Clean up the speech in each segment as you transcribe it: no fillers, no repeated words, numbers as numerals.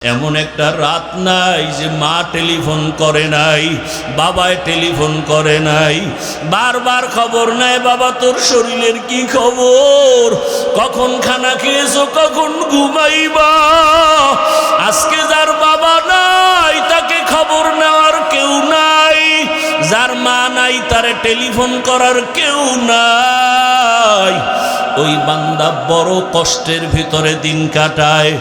এমন একটা রাত নাই যে মা টেলিফোন করে নাই, বাবায় টেলিফোন করে নাই, বারবার খবর নেয় বাবা তোর শরীরের কি খবর, কখন খানা খেয়েছো, কখন ঘুমাইবা। আজকে যার বাবা নাই তাকে খবর নেওয়ার কেউ নাই, যার মা নাই তারে টেলিফোন করার কেউ নাই। ওই বান্দা বড় কষ্টের ভিতরে দিন কাটায়।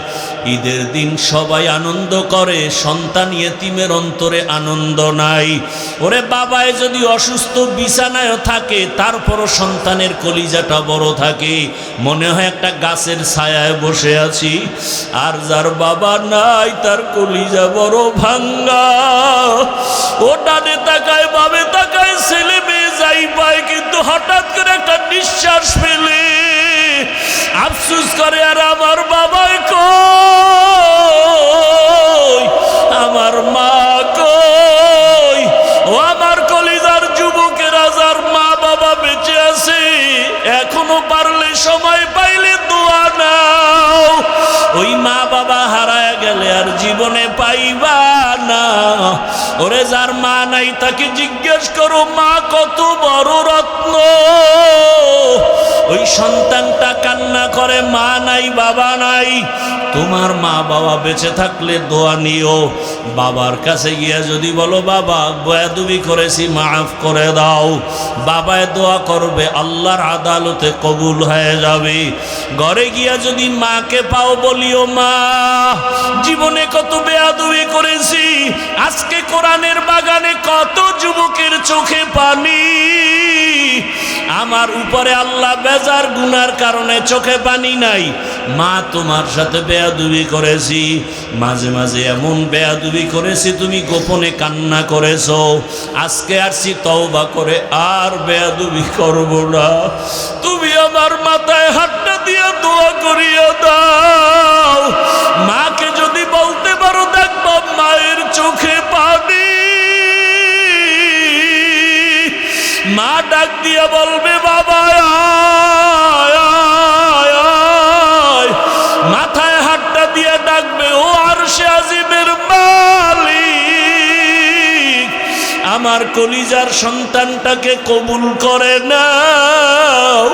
ঈদের দিন সবাই আনন্দ করে, সন্তান ইয়েতিমের অন্তরে আনন্দ নাই। ওরে বাবায় যদি অসুস্থ বিছানায় থাকে তারপরও সন্তানের কলিজাটা বড় থাকে, মনে হয় একটা গাছের ছায়ায় বসে আছি। আর যার বাবা নাই তার কলিজা বড় ভাঙ্গা। ও ডানে তাকায় বামে তাকায়, ছেলে মেয়ে যাই পায়, কিন্তু হঠাৎ করে একটা নিঃশ্বাস ফেলে আফসোস করে আর আমার বাবাই কই, আমার মা কই। ও আমার কলিজার যুবকেরা, যার মা বাবা বেঁচে আছে এখনো পারলে সময় পাইলে দোয়া নাও। ওই মা বাবা হারায় গেলে আর জীবনে পাইবা না। ওরে যার মা নাই তাকে জিজ্ঞেস করো মা কত বড় রত্ন। ওই সন্তানটা কান্না করে মা নাই বাবা নাই। তোমার মা বাবা বেঁচে থাকলে দোয়া নিও। বাবার কাছে গিয়া যদি বলো বাবা বেয়াদবি করেছি মাফ করে দাও, বাবায় দোয়া করবে, আল্লাহর আদালতে কবুল হয়ে যাবে। ঘরে গিয়া যদি মাকে পাও বলিও মা জীবনে কত বেয়াদবি করেছি, আজকে কোরআনের বাগানে কত যুবকের চোখে পানি, আমার উপরে আল্লাহ বেজার গুনার কারণে চোখে পানি নাই। মা তোমার সাথে বেয়াদবি করেছি, মাঝে মাঝে এমন বেয়াদবি করেছি তুমি গোপনে কান্না করেছো, আজকে আসছি তওবা করে আর বেয়াদবি করব না। তুমি আমার মাথায় হাতটা দিয়ে দোয়া করিয়া দাও। মাকে যদি বলতে পারো দেখবো মায়ের চোখে পানি। মা ডাক দিয়া বলবে বাবা মাথায় হাতটা দিয়ে ডাকবে, ও আরশে আজিমের মালিক আমার কলিজার সন্তানটাকে কবুল করে নাও।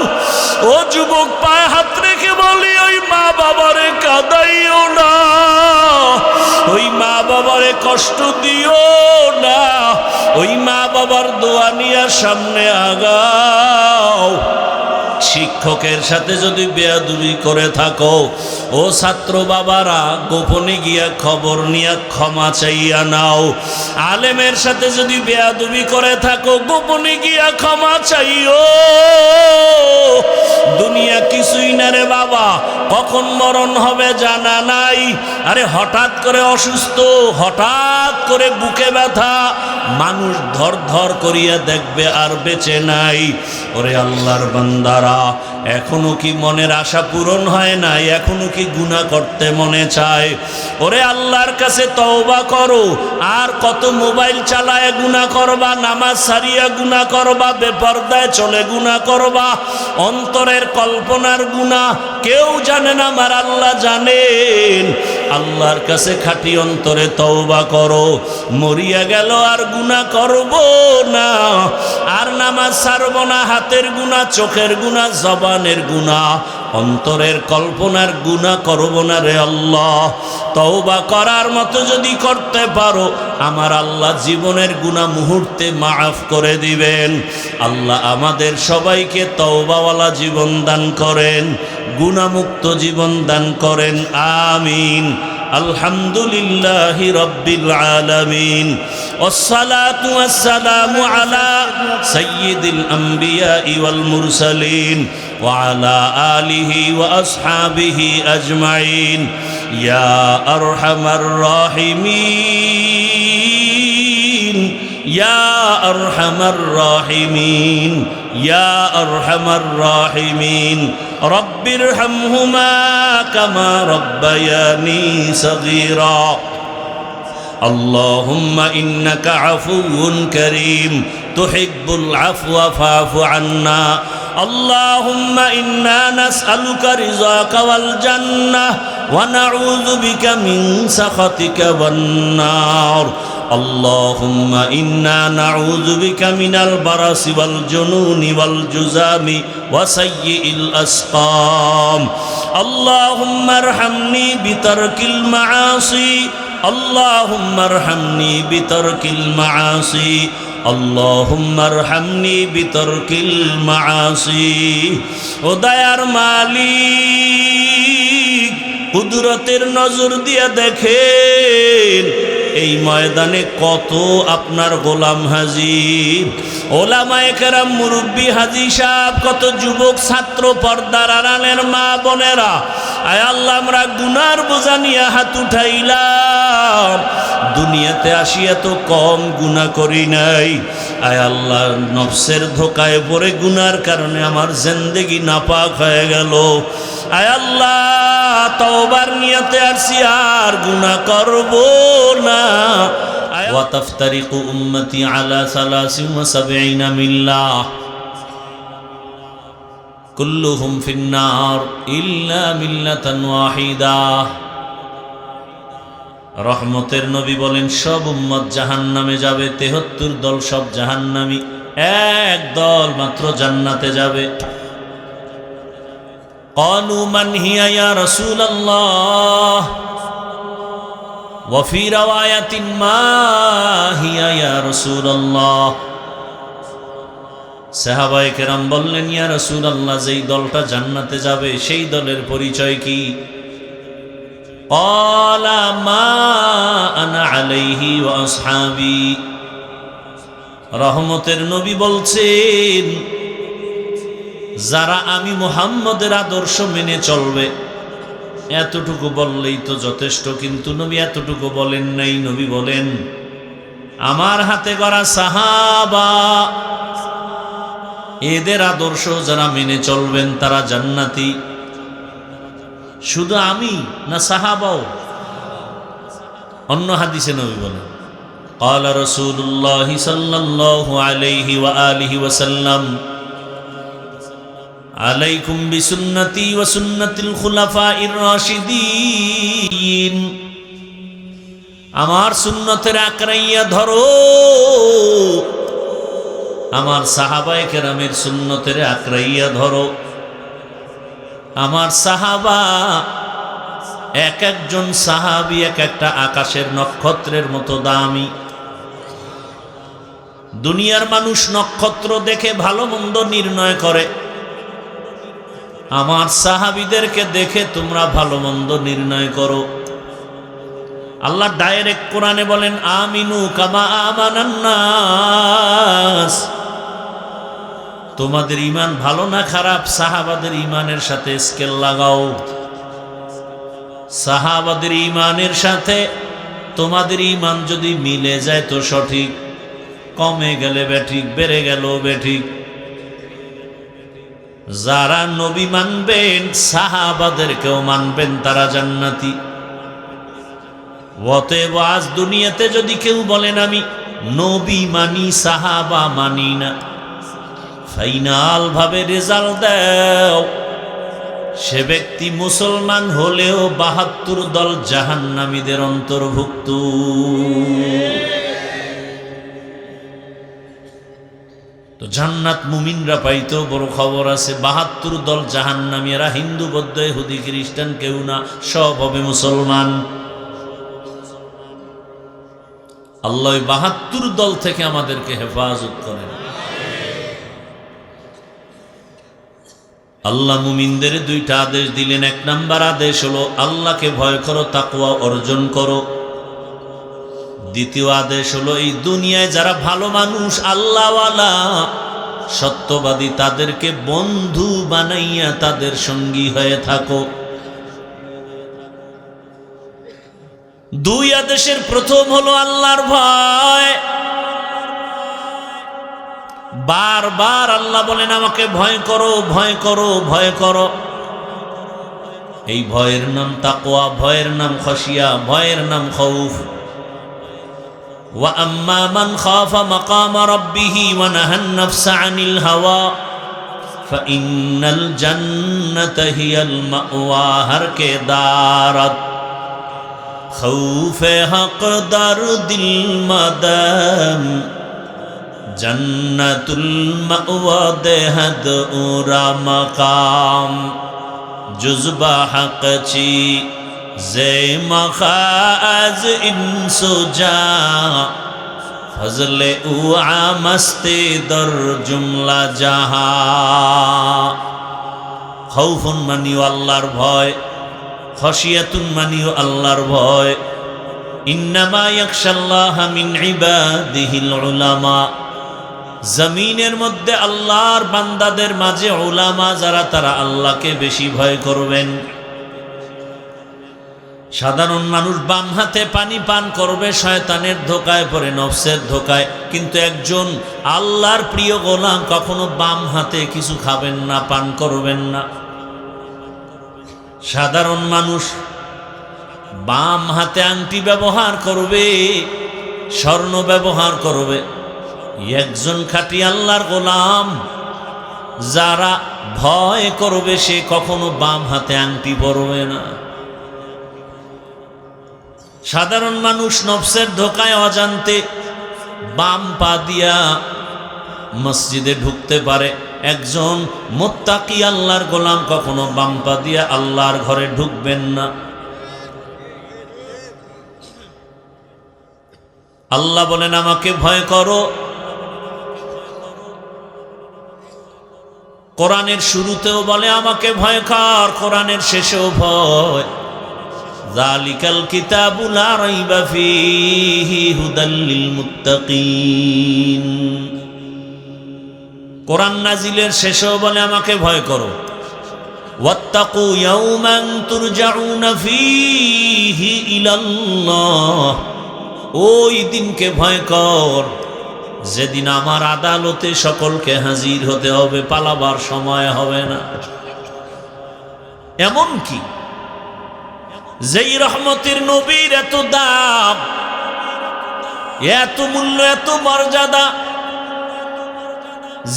ও যুবক পায়ে হাত রেখে বলি ওই মা বাবারে কাঁদাইও না, ওই মা বাবারে কষ্ট দিও না, ওই মা বাবার দোয়া নিয়ে সামনে আগাও। শিক্ষকের সাথে যদি বেয়াদবি করে থাকো, ও ছাত্র বাবারা গোপনে গিয়া খবর নিয়ে ক্ষমা চাইয়া নাও। আলেমের সাথে যদি বেয়াদবি করে থাকো গোপনে গিয়া ক্ষমা চাইও। দুনিয়া কিছুই না রে বাবা, কখন মরণ হবে জানা নাই। আরে হঠাৎ করে অসুস্থ, হঠাৎ করে বুকে ব্যথা, মানুষ ধর ধর করিয়া দেখবে আর বেঁচে নাই। ওরে আল্লাহর বান্দারা, এখনো কি মনের আশা পূরণ হয় নাই? এখনো কি গুনাহ করতে মনে চায়? ওরে আল্লাহর কাছে তওবা করো। আর কত মোবাইল চালায় গুনাহ করবা, নামাজ ছাড়িয়া গুনাহ করবা, বেপরদায় চলে গুনাহ করবা, অন্তরের কল্পনার গুনাহ কেউ জানে না, আমার আল্লাহ জানেন। আল্লাহর কাছে খাঁটি অন্তরে তওবা করো। মরিয়া গেল আর গুনাহ করব না, আর নামাজ ছাড়ব না, হাতের গুনাহ, চোখের গুনাহ, জবানের গুনাহ, অন্তরের কল্পনার গুনাহ করব না রে আল্লাহ। তওবা করার মতো যদি করতে পারো আমার আল্লাহ জীবনের গুনাহ মুহূর্তে মাফ করে দিবেন। আল্লাহ আমাদের সবাইকে তওবাওয়ালা জীবন দান করেন, গুনাহমুক্ত জীবন দান করেন, আমিন। আলহামদুলিল্লাহি রাব্বিল আলামিন, ওয়াসসালাতু ওয়াসসালামু আলা সাইয়্যিদিল আমবিয়া ওয়াল মুরসালিন ওয়া আলা আলিহি ওয়া আসহাবিহি আজমাইন। ইয়া আরহামার রাহিমিন, ইয়া আরহামার রাহিমিন, ইয়া আরহামার রাহিমিন। রব্বিরহামহুমা কামা রব্বায়ানি সগীরা। আল্লাহুম্মা ইন্নাকা আফুউন কারীম তুহিব্বুল আফওয়া ফা'ফু আন্না। আল্লাহুম্মা ইন্না নাসআলুকা রিযাকা ওয়াল জান্নাহ ونعوذ بك من سخطك والنار اللهم إنا نعوذ بك من البرص والجنون والجذام وسيء الأسقام اللهم ارحمني بترك المعاصي اللهم ارحمني بترك المعاصي اللهم ارحمني بترك المعاصي ও দয়ার মালিক কুদরতের নজর দিয়ে দেখেন এই ময়দানে কত আপনার গোলাম হাজির ওলামায়ে কেরাম মুরব্বী হাজী সাহেব কত যুবক ছাত্র পর্দার আড়ালের মা বোনেরা আয় আল্লাহ আমরা গুনার বোঝা নিয়ে হাত উঠাইলাম দুনিয়াতে আসি এত কম গুনাহ করি নাই আয় আল্লাহ নফসের ধোকায় পড়ে গুনার কারণে আমার জিন্দেগি নাপাক হয়ে গেল আয় আল্লাহ তওবার নিয়তে আসি আর গুনাহ করব না ওয়া তাফতারিকু উম্মতি আলা 73 মিল্লাহ কুল্লুহুম ফিন্নার ইল্লা মিল্লাতান ওয়াহিদা রহমতের নবী বলেন সব উম্মত জাহান্নামে যাবে 73 দল সব জাহান্নামী এক দল মাত্র জান্নাতে যাবে ক্বালু মান হিয়া ইয়া রাসূলুল্লাহ ওয়া ফি রাওয়ায়াতিন মা হিয়া ইয়া রাসূলুল্লাহ সাহাবায়ে কেরাম বললেন ইয়া রাসূলুল্লাহ যেই দলটা জান্নাতে যাবে সেই দলের পরিচয় কি ক্বালা মা আনা আলাইহি ওয়া আসহাবি রহমতের নবী বলছেন যারা আমি মুহাম্মদের আদর্শ মেনে চলবে এতটুকু বললেই তো যথেষ্ট কিন্তু নবী এতটুকু বলেন নাই নবী বলেন আমার হাতে গড়া সাহাবা এদের আদর্শ যারা মেনে চলবেন তারা জান্নাতি শুধু আমি না সাহাবাও অন্য হাদিসে নবী বলেন قال رسول الله صلى الله عليه وآله وسلم عليكم بسنتي وسنة الخلفاء الراشدين আমার সুন্নতের আকড়াইয়া ধরো আমার সাহাবায়ে কেরামের সুন্নতের আকড়াইয়া ধরো আমার সাহাবা এক একজন সাহাবী এক একটা আকাশের নক্ষত্রের মতো দামি দুনিয়ার মানুষ নক্ষত্র দেখে ভালো মন্দ নির্ণয় করে আমার সাহাবীদেরকে দেখে তোমরা ভালো মন্দ নির্ণয় করো আল্লাহ ডাইরেক্ট কোরআনে বলেন আমিনু কামা আমানান নাস তোমাদের ঈমান ভালো না খারাপ সাহাবাদের ঈমানের সাথে স্কেল লাগাও সাহাবাদের ঈমানের সাথে তোমাদের ঈমান যদি মিলে যায় তো সঠিক কমে গেলে বেঠিক বেড়ে গেল বেঠিক যারা নবী মানবেন সাহাবাদেরকেও মানবেন তারা জান্নাতি অতএব আজ দুনিয়াতে যদি কেউ বলেন আমি নবী মানি সাহাবা মানি না ফাইনাল ভাবে রেজাল্ট দাও সে ব্যক্তি মুসলমান হলেও 72 দল জাহান্নামীদের অন্তর্ভুক্ত তো জান্নাত মুমিনরা পাইতো বড় খবর আছে 72 দল জাহান্নামী এরা হিন্দু বৌদ্ধ ইহুদি খ্রিস্টান কেউ না সব হবে মুসলমান আল্লাহ 72 দল থেকে আমাদেরকে হেফাজত করেন আল্লাহ মুমিনদের দুইটা আদেশ দিলেন এক নাম্বার আদেশ হলো আল্লাহকে ভয় করো তাকওয়া অর্জন করো দ্বিতীয় আদেশ হলো এই দুনিয়ায় যারা ভালো মানুষ আল্লাহওয়ালা সত্যবাদী তাদেরকে বন্ধু বানাইয়া তাদের সঙ্গী হয়ে থাকো দুই আদেশের প্রথম হলো আল্লাহর ভয় বারবার আল্লাহ বলেন আমাকে ভয় করো ভয় করো ভয় করো এই ভয়ের নাম তাকওয়া ভয়ের নাম খশিয়া ভয়ের নাম খৌফ ওয়া আম্মা মান খাফা মাকাম রাব্বিহি ওয়া নাহান নাফসা আনিল হাওয়া ফাইন্নাল জান্নাতা হিয়াল মাওয়া হর কে দারত খৌফে হক দারদিল মাদাম জন্নতুল মাওয়া দেহদ উরা মাকাম জুজবা হক চি জে মখাজ ইনসুজা ফজলে উ আমস্তে দর জুমলা জাহা। খৌফুন মানিও আল্লাহর ভয়, খশিয়াতুন মানিও আল্লাহর ভয়। ইন্নামা ইয়াখশাল্লাহ মিন ইবাদিহিল উলামা, জমিনের মধ্যে আল্লাহর বান্দাদের মাঝে উলামা যারা, তারা আল্লাহকে বেশি ভয় করবেন। সাধারণ মানুষ বাম হাতে পানি পান করবে, শয়তানের ধোকায় পড়ে, নফসের ধোকায়। কিন্তু একজন আল্লাহর প্রিয় গোলাম কখনো বাম হাতে কিছু খাবেন না, পান করবেন না। সাধারণ মানুষ বাম হাতে আংটি ব্যবহার করবে, স্বর্ণ ব্যবহার করবে। একজন খাঁটি আল্লাহর গোলাম যারা ভয় করবে, সে কখনো বাম হাতে আংটি পরবে না। সাধারণ মানুষ নফসের ধোকায় অজান্তে বাম পা দিয়া মসজিদে ঢুকতে পারে। একজন মুত্তাকি আল্লাহর গোলাম কখনো বাম পা দিয়া আল্লাহর ঘরে ঢুকবেন না। আল্লাহ বলেন আমাকে ভয় করো। কোরআনের শুরুতেও বলে আমাকে ভয় কর, কোরআনের শেষেও ভয়। যালিকাল কিতাবু লা রাইবা ফীহি হুদাল লিল মুত্তাকিন। কোরআন নাজিলের শেষেও বলে আমাকে ভয় করো। ওয়াত্তাকু ইয়াওমান তুরজাউনা ফীহি ইলাল্লাহ, ওই দিনকে ভয় কর যেদিন আমার আদালতে সকলকে হাজির হতে হবে, পালাবার সময় হবে না। এমন কি যেই রহমতের নবীর এত দাম, এত মূল্য, এত মর্যাদা,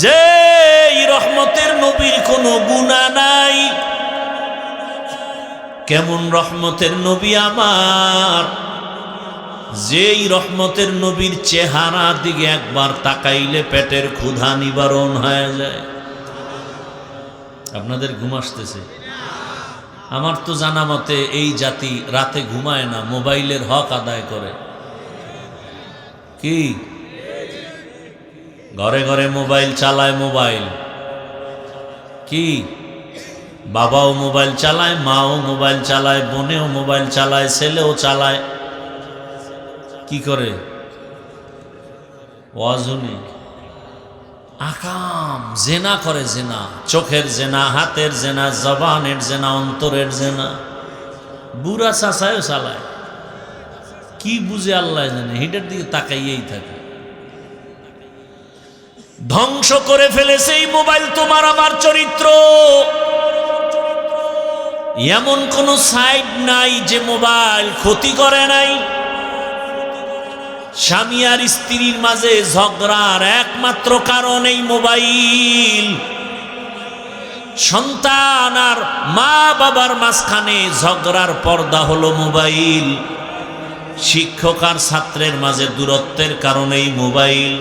যেই রহমতের নবীর কোনো গুনাহ নাই, কেমন রহমতের নবী আমার, যেই রহমতের নবীর চেহারার দিকে একবার তাকাইলে পেটের ক্ষুধা নিবারণ হয়ে যায়। আপনাদের ঘুম আসতেছে? আমার তো জানা মতে এই জাতি রাতে ঘুমায় না, মোবাইলের হক আদায় করে। কি ঘরে ঘরে মোবাইল চালায়, মোবাইল কি বাবাও মোবাইল চালায়, মাও মোবাইল চালায়, বোনেও মোবাইল চালায়, ছেলেও চালায়। কি করে? ওয়াজুনি আকাম জেনা করে, জেনা, চোখের জেনা, হাতের জেনা, জবানের জেনা, অন্তরের জেনা। বুড়া চাচায়ও চালায়। কি বুঝে আল্লাহ জানে, হিটার দিকে তাকাইয়েই থাকে। ধ্বংস করে ফেলেছে এই মোবাইল তোমার আমার চরিত্র। এমন কোন সাইড নাই যে মোবাইল ক্ষতি করে নাই। স্বামী আর স্ত্রীর মাঝে ঝগড়ার একমাত্র কারণ এই মোবাইল। সন্তান আর মা বাবার মাঝখানে ঝগড়ার পর্দা হলো মোবাইল। শিক্ষক আর ছাত্রের মাঝে দূরত্বের কারণেই মোবাইল।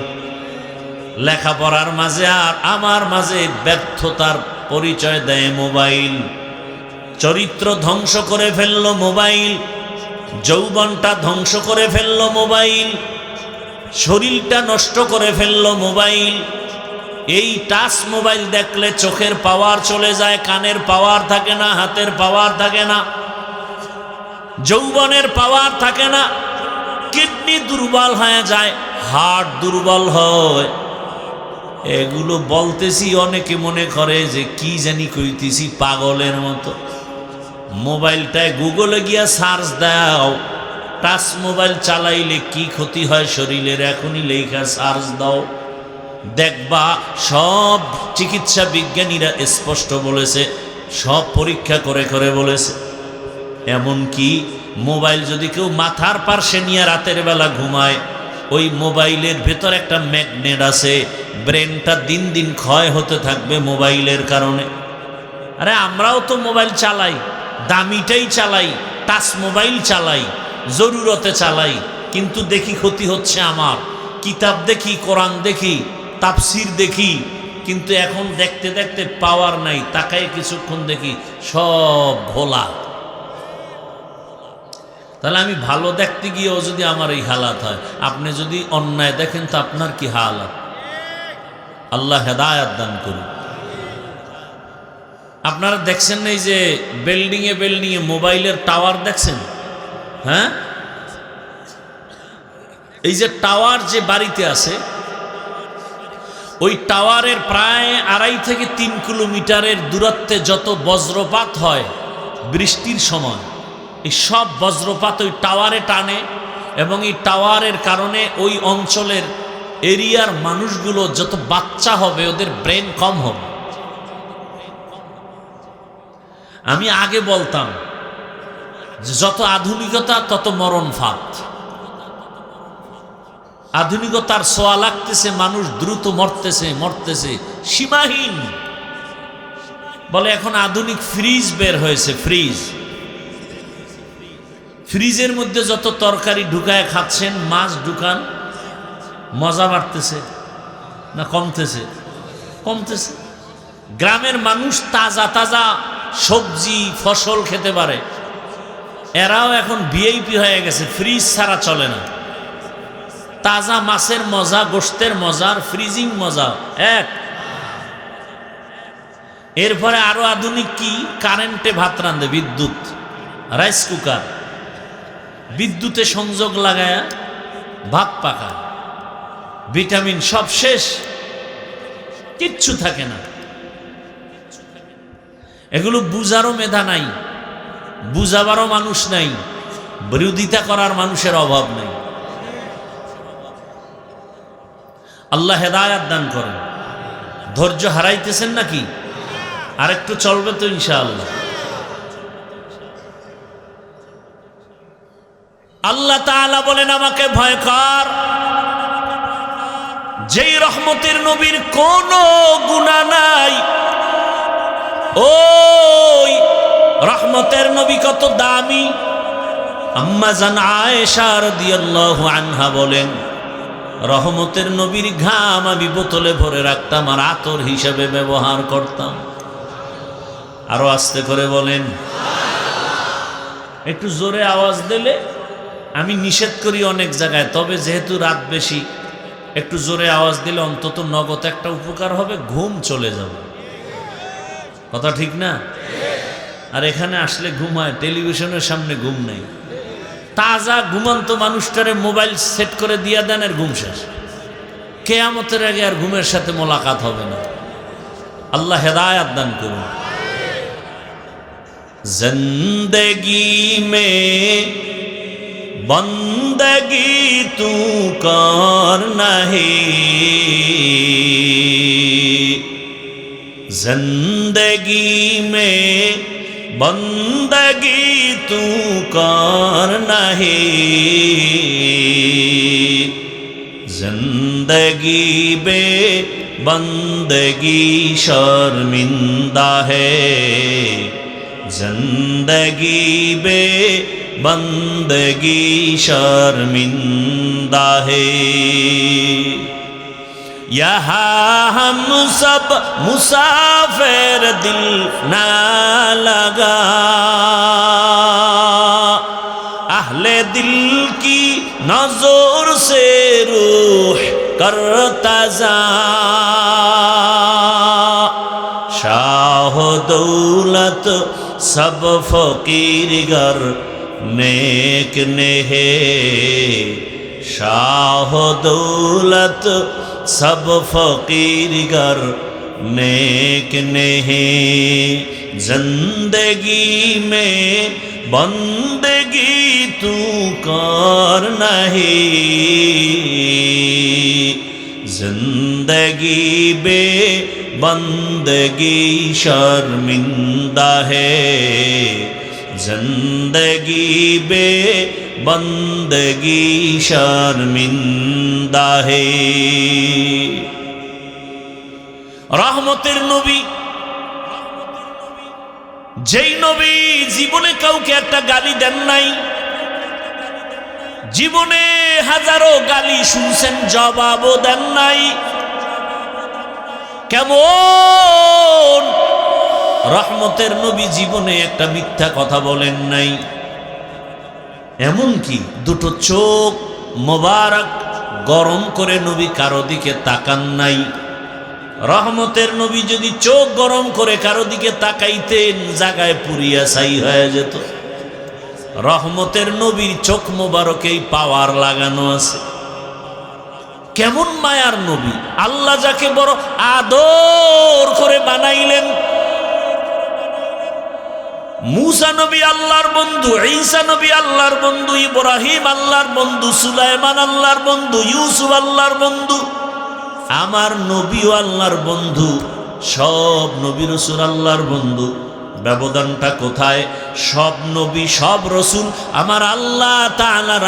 লেখাপড়ার মাঝে আর আমার মাঝে ব্যর্থতার পরিচয় দেয় মোবাইল। চরিত্র ধ্বংস করে ফেললো মোবাইল, যৌবনটা ধ্বংস করে ফেললো মোবাইল, শরীরটা নষ্ট করে ফেললো মোবাইল। এই টাচ মোবাইল দেখলে চোখের পাওয়ার চলে যায়, কানের পাওয়ার থাকে না, হাতের পাওয়ার থাকে না, যৌবনের পাওয়ার থাকে না, কিডনি দুর্বল হয়ে যায়, হার্ট দুর্বল হয়। এগুলো বলতেছি, অনেকে মনে করে যে কি জানি কইতেছি পাগলের মতো। মোবাইলটায় গুগলে গিয়া সার্চ দাও, টাচ মোবাইল চালাইলে কি ক্ষতি হয় শরীরের, এখনই লেখা সার্চ দাও, দেখবা সব চিকিৎসা বিজ্ঞানীরা স্পষ্ট বলেছে, সব পরীক্ষা করে করে বলেছে। এমন কি মোবাইল যদি কেউ মাথার পার্শ্বে নিয়ে রাতের বেলা ঘুমায়, ওই মোবাইলের ভেতর একটা ম্যাগনেট আছে, ব্রেনটা দিন দিন ক্ষয় হতে থাকবে মোবাইলের কারণে। আরে আমরাও তো মোবাইল চালাই, দামিটাই চালাই, টাচ মোবাইল চালাই, জরুরতে চালাই, কিন্তু দেখি ক্ষতি হচ্ছে আমার। কিতাব দেখি, কোরআন দেখি, তাফসির দেখি, কিন্তু এখন দেখতে দেখতে পাওয়ার নাই, তাকায় কিছুক্ষণ দেখি সব ঘোলা। তাহলে আমি ভালো দেখতে গিয়েও যদি আমার এই হালাত হয়, আপনি যদি অন্যায় দেখেন তো আপনার কি হালাত? আল্লাহ হেদায়াত দান করুন। আপনারা দেখছেন না এই যে বিল্ডিংয়ে বিল্ডিংয়ে মোবাইলের টাওয়ার দেখছেন? হ্যাঁ, এই যে টাওয়ার যে বাড়িতে আছে, ওই টাওয়ারের প্রায় 2.5 থেকে 3 কিলোমিটারের দূরত্বে যত বজ্রপাত হয় বৃষ্টির সময়, এই সব বজ্রপাত ওই টাওয়ারে টানে, এবং এই টাওয়ারের কারণে ওই অঞ্চলের এরিয়ার মানুষগুলো যত বাচ্চা হবে ওদের ব্রেন কম হবে। আমি আগে বলতাম যে যত আধুনিকতা তত মরণ ফাঁদ। আধুনিকতার ছোঁয়া লাগতেছে, মানুষ দ্রুত মরতেছে সীমাহীন। বলে এখন আধুনিক ফ্রিজ বের হয়েছে, ফ্রিজের মধ্যে যত তরকারি ঢুকায় খাচ্ছেন, মাছ ঢুকান, মজা বাড়তেছে না কমতেছে? কমতেছে। গ্রামের মানুষ তাজা তাজা সবজি ফসল খেতে পারে, এরাও এখন ভিআইপি হয়ে গেছে, ফ্রিজ ছাড়া চলে না। তাজা মাছের মজা, গোশতের মজার ফ্রিজিং মজা এক। এরপরে আরো আধুনিক কি, কারেন্টে ভাত রান্ধে, বিদ্যুৎ, রাইস কুকার, বিদ্যুতে সংযোগ লাগায়া ভাত পাকা, ভিটামিন সব শেষ, কিচ্ছু থাকে না। এগুলো বুঝারও মেধা নাই, বুঝাবারও মানুষ নাই, বিরোধিতা করার মানুষের অভাব নাই। আল্লাহ হেদায়াত দান করেন। ধৈর্য হারাইতেছেন নাকি? আরেকটু চলবে তো ইনশাআল্লাহ। আল্লাহ তাআলা বলেন আমাকে ভয় কর, যেই রহমতের নবীর কোনো গুনাহ নাই, ওই রহমতের নবী কত দামি। আম্মা জান আয়েশা রাদিয়াল্লাহু আনহা বলেন, রহমতের নবীর ঘাম আমি বোতলে ভরে রাখতাম আর আতর হিসেবে ব্যবহার করতাম। আরো আস্তে করে বলেন, একটু জোরে আওয়াজ দিলে আমি নিষেধ করি অনেক জায়গায়, তবে যেহেতু রাত বেশি, একটু জোরে আওয়াজ দিলে অন্তত নগদ একটা উপকার হবে, ঘুম চলে যাবে। কথা ঠিক না? আর এখানে আসলে ঘুম হয়, টেলিভিশনের সামনে ঘুম নেই। তাজা ঘুমন্ত মানুষটারে মোবাইল সেট করে দিয়া দেন, আর ঘুম শেষ। কিয়ামতের আগে আর ঘুমের সাথে মোলাকাত হবে না। আল্লাহ হেদায়াত দান করুন। জিন্দেগি মে বন্দগি তু কর নাহি, जिंदगी में बंदगी तू कर नहीं, जिंदगी बे बंदगी शर्मिंदा है, जिंदगी बे बंदगी शर्मिंदा है। यहाँ हम सब मुसाफिर, दिल ना लगा, अहले दिल की नजर से रूह करता जा, शाह दौलत सब फकीर गर नेक ने है, शाह दौलत सब फकीर गर नेक नहीं, जिंदगी में बंदगी तू कर नहीं, जिंदगी बे बंदगी शर्मिंदा है, जिंदगी बे বন্দগি শর্মিন্দা হে। রহমতের নবী, যেই নবী জীবনে কাউকে একটা গালি দেন নাই, জীবনে হাজারো গালি শুনছেন জবাবও দেন নাই। কেমন রহমতের নবী জীবনে একটা মিথ্যা কথা বলেন নাই। এমনকি দুটো চোখ মোবারক গরম করে নবী কারো দিকে তাকান নাই। রহমতের নবী যদি চোখ গরম করে কারো দিকে তাকাইতেন জায়গায় পুরিয়া ছাই হয়ে যেত। রহমতের নবীর চোখ মোবারকেই পাওয়ার লাগানো আছে। কেমন মায়ার নবী! আল্লাহ যাকে বড় আদর করে বানাইলেন। মুসা নবী আল্লাহর বন্ধু, ঈসা নবী আল্লাহর বন্ধু, ইব্রাহিম আল্লাহর বন্ধু, সুলাইমান আল্লাহর বন্ধু, ইউসুফ আল্লাহর বন্ধু, আমার নবীও আল্লাহর বন্ধু, সব নবী রাসূল আল্লাহর বন্ধু। ব্যবধানটা কোথায়? সব নবী সব রাসূল আমার আল্লাহ তাআলার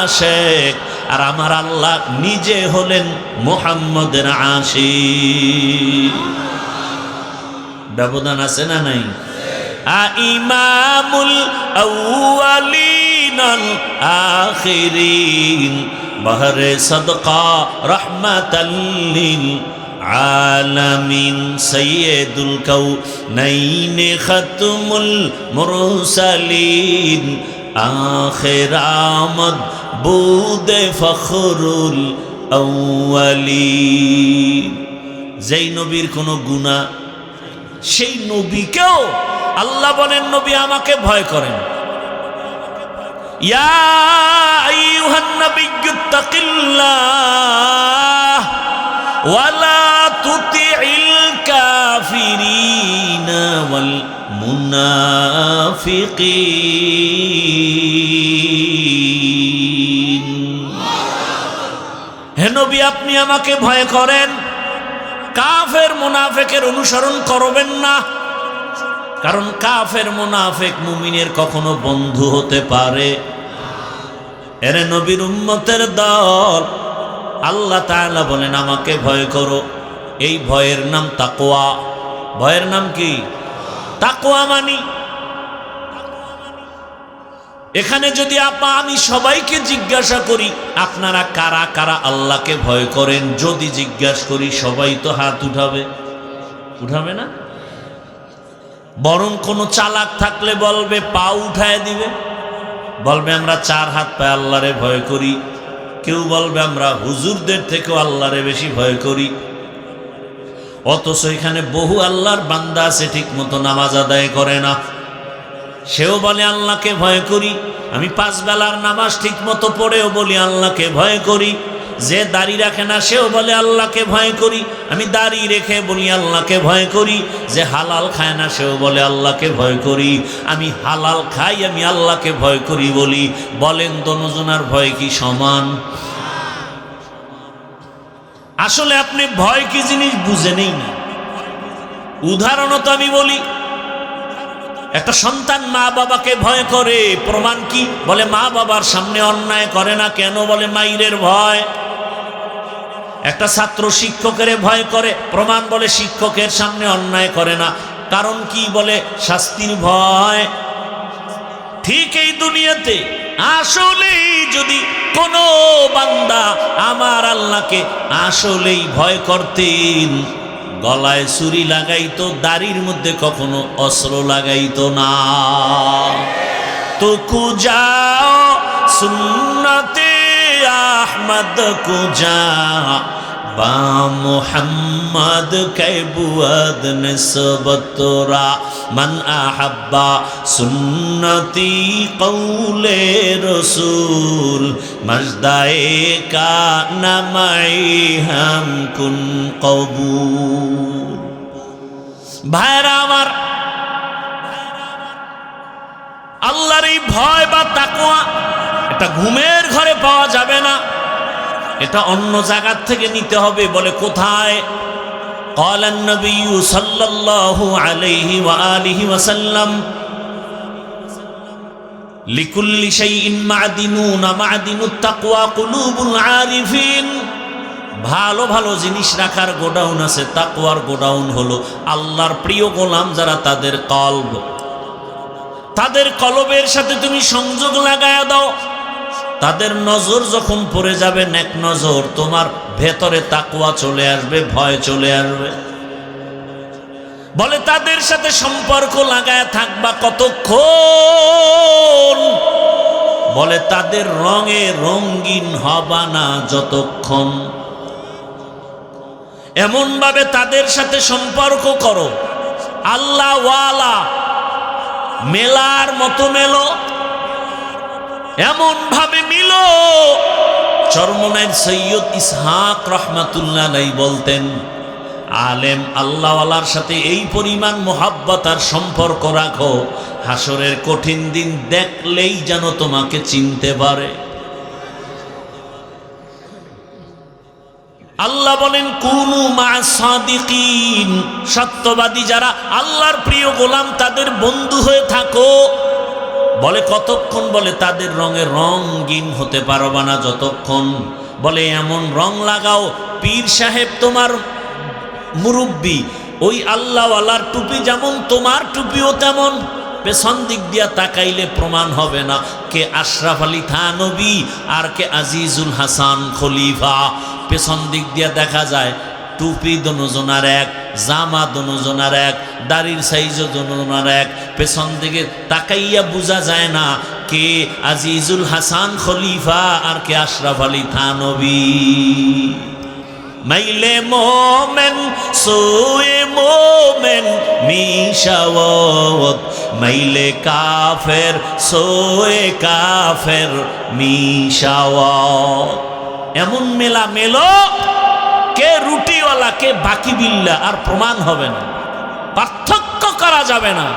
আশিক, আর আমার আল্লাহ নিজে হলেন মুহাম্মদের আশিক। ব্যবধান আছে না নাই? ইমামুল আউয়ালিন আল আখিরিন বহরে সদকা রহমাতাল লিল আলামিন সাইয়্যিদুল কাউনাইন খাতমুল মুরসালিন আখির আমদ বুদে ফখরুল আউয়ালিন। যেই নবীর কোনো গুনাহ, সেই নবীকেও আল্লাহ বলেন নবী আমাকে ভয় করেন। ইয়া আইয়ুহান নাবিয়্যুত্তাকিল্লাহ ওয়ালা তুতিইল কাফিরিনা ওয়াল মুনাফিকিন। হে নবী আপনি আমাকে ভয় করেন, কাফের মুনাফিকের অনুসরণ করবেন না। কারণ কাফের মুনাফিক মুমিনের কখনো বন্ধু হতে পারে। এরে নবীর উম্মতের দল, আল্লাহ তাআলা বলেন আমাকে ভয় করো। এই ভয়ের নাম তাকওয়া। ভয়ের নাম কি? তাকওয়া। মানি এখানে যদি আমি সবাইকে জিজ্ঞাসা করি আপনারা কারা কারা আল্লাহকে ভয় করেন, যদি জিজ্ঞাসা করি সবাই তো হাত উঠাবে, উঠাবে না? বরং কোনো চালাক থাকলে বলবে, পা উঠায় দিবে, বলবে আমরা 4 হাত পায়ে আল্লাহরে ভয় করি। কেউ বলবে আমরা হুজুরদের থেকেও আল্লাহরে বেশি ভয় করি। অথচ এখানে বহু আল্লাহর বান্দা আছে ঠিক মতো নামাজ আদায় করে না, সেও বলে আল্লাহকে ভয় করি। আমি 5 বেলার নামাজ ঠিক মতো পড়েও বলি আল্লাহকে ভয় করি। যে দাড়ি রাখে না সেও বলে আল্লাহকে ভয় করি। আমি দাড়ি রেখে বলি আল্লাহকে ভয় করি। যে হালাল খায় না সেও বলে আল্লাহকে ভয় করি। আমি হালাল খাই, আমি আল্লাহকে ভয় করি বলি। বলেন দোনোজনার ভয় কি সমান? আসলে আপনি ভয় কি জিনিস বুঝেনই না। উদাহরণত আমি বলি, একটা সন্তান মা বাবাকে ভয় করে, প্রমাণ কি? বলে মা বাবার সামনে অন্যায় করে না। কেন? বলে মাইরের ভয়। একটা ছাত্র শিক্ষকের ভয় করে, প্রমাণ? বলে শিক্ষকের সামনে অন্যায় করে না। কারণ কি? বলে শাস্তির ভয়। ঠিক এই দুনিয়াতে আসলেই যদি কোনো বান্দা আমার আল্লাহকে আসলেই ভয় করতেন, গলায় ছুরি লাগাইতো, দাড়ির মধ্যে কখনো অস্ত্র লাগাইতো না। তো কুজাও সুন্নতে আহমদ কুজা বা মুহাম্মদ কৈবুয়াদ নিসবতরা মান আহাব্বা সুন্নতি কৌলে রসুল মজদায়ে কা নামাই হাম কুন কবুল। ভাইরা আমার, আল্লাহর এই ভয় বা তাকওয়া এটা ঘুমের ঘরে পাওয়া যাবে না, এটা অন্য জায়গার থেকে নিতে হবে। বলে কোথায়? ক্বালান নবী সাল্লাল্লাহু আলাইহি ওয়া আলিহি ওয়াসাল্লাম লিকুল্লি শাইইন মা'দিনুন মা'দিনুত তাকওয়া কুলুবুল আরিফিন। ভালো ভালো জিনিস রাখার গোডাউন আছে, তাকওয়ার গোডাউন হলো আল্লাহর প্রিয় গোলাম যারা, তাদের কলব, তাদের কলবের সাথে তুমি সংযোগ লাগায়া দাও। তাদের নজর যখন পড়ে যাবে নেক নজর, তোমার ভেতরে তাকওয়া চলে আসবে, ভয় চলে আসবে। বলে তাদের সাথে সম্পর্ক লাগায় থাকবা কতক্ষণ? বলে তাদের রঙে রঙিন হবা না যতক্ষণ। এমন ভাবে তাদের সাথে সম্পর্ক করো, আল্লাহ ওয়ালা মেলার মতো মেলো, এমন ভাবে মিলো। চরমনাইর সৈয়দ ইসহাক রহমাতুল্লাহ আলাইহি বলতেন, আলেম আল্লাহওয়ালার সাথে এই পরিমাণ মোহাব্বত আর সম্পর্ক রাখো, হাসরের কঠিন দিন দেখলেই যেন তোমাকে চিনতে পারে। আল্লাহ বলেন কুনু মা'আস সাদিকিন, সত্যবাদী যারা আল্লাহর প্রিয় গোলাম তাদের বন্ধু হয়ে থাকো। বলে কতক্ষণ? বলে তাদের রঙে রঙিন হতে পারবা না যতক্ষণ। বলে এমন রং লাগাও, পীর সাহেব তোমার মুরব্বী, ওই আল্লাহওয়ালার টুপি যেমন তোমার টুপিও তেমন। পেছন দিক দিয়া তাকাইলে প্রমাণ হবে না কে আশরাফ আলী থানবী আর কে আজিজুল হাসান খলিফা। পেছন দিক দিয়া দেখা যায় টুপি দোনোজনার এক, জামা দোনোজনার এক, দাড়ির সাইজও দোনোজনার এক। পেছন দিকে তাকাইয়া বোঝা যায় না কে আজিজুল হাসান খলিফা আর কে আশরাফ আলী থানবী। মাইলে মোমেন সোয়ে মোমেন মিশাওয়াত, মাইলে কাফের সোয়ে কাফের মিশাওয়াত। এমন মেলা মেলো, কে রুটিওয়ালা কে বাকি বিল্লা, আর প্রমাণ হবে না, পার্থক্য করা যাবে না।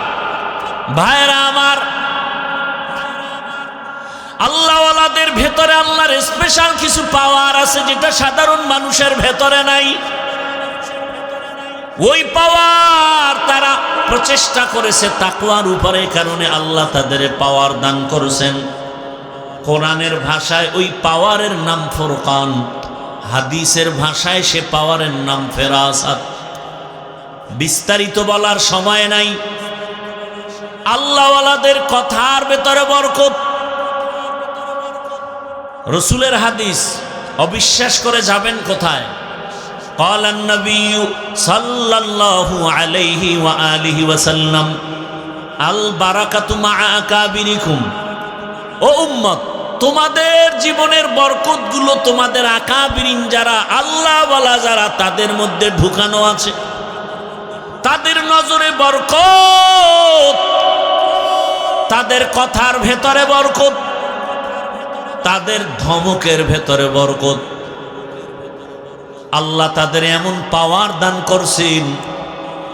ভাইরা আমার, আল্লাহওয়ালাদের ভেতরে আল্লাহর স্পেশাল কিছু পাওয়ার আছে যেটা সাধারণ মানুষের ভেতরে নাই। ওই পাওয়ার তারা প্রচেষ্টা করেছে তাকওয়ার উপরে, কারণে আল্লাহ তাদের পাওয়ার দান করেছেন। কোরআনের ভাষায় ওই পাওয়ারের নাম ফুরকান, হাদিসের ভাষায় সে পাওয়ারের নাম ফেরাসাত। বিস্তারিত বলার সময় নাই। আল্লাহওয়ালাদের কথার ভেতরে বরকত। রসুলের হাদিস অবিশ্বাস করে যাবেন কোথায়? ক্বালান নবী সাল্লাল্লাহু আলাইহি ওয়া আলিহি ওয়াসাল্লাম আল বারাকাতু মা'a আকাবিরিকুম। ও উম্মত, তোমাদের জীবনের বরকতগুলো তোমাদের আকাবিরিন যারা আল্লাহওয়ালা যারা তাদের মধ্যে ঢুকানো আছে। তাদের নজরে বরকত, তাদের কথার ভেতরে বরকত, তাদের ধমকের ভেতরে বরকত। আল্লাহ তাদের এমন পাওয়ার দান করছেন,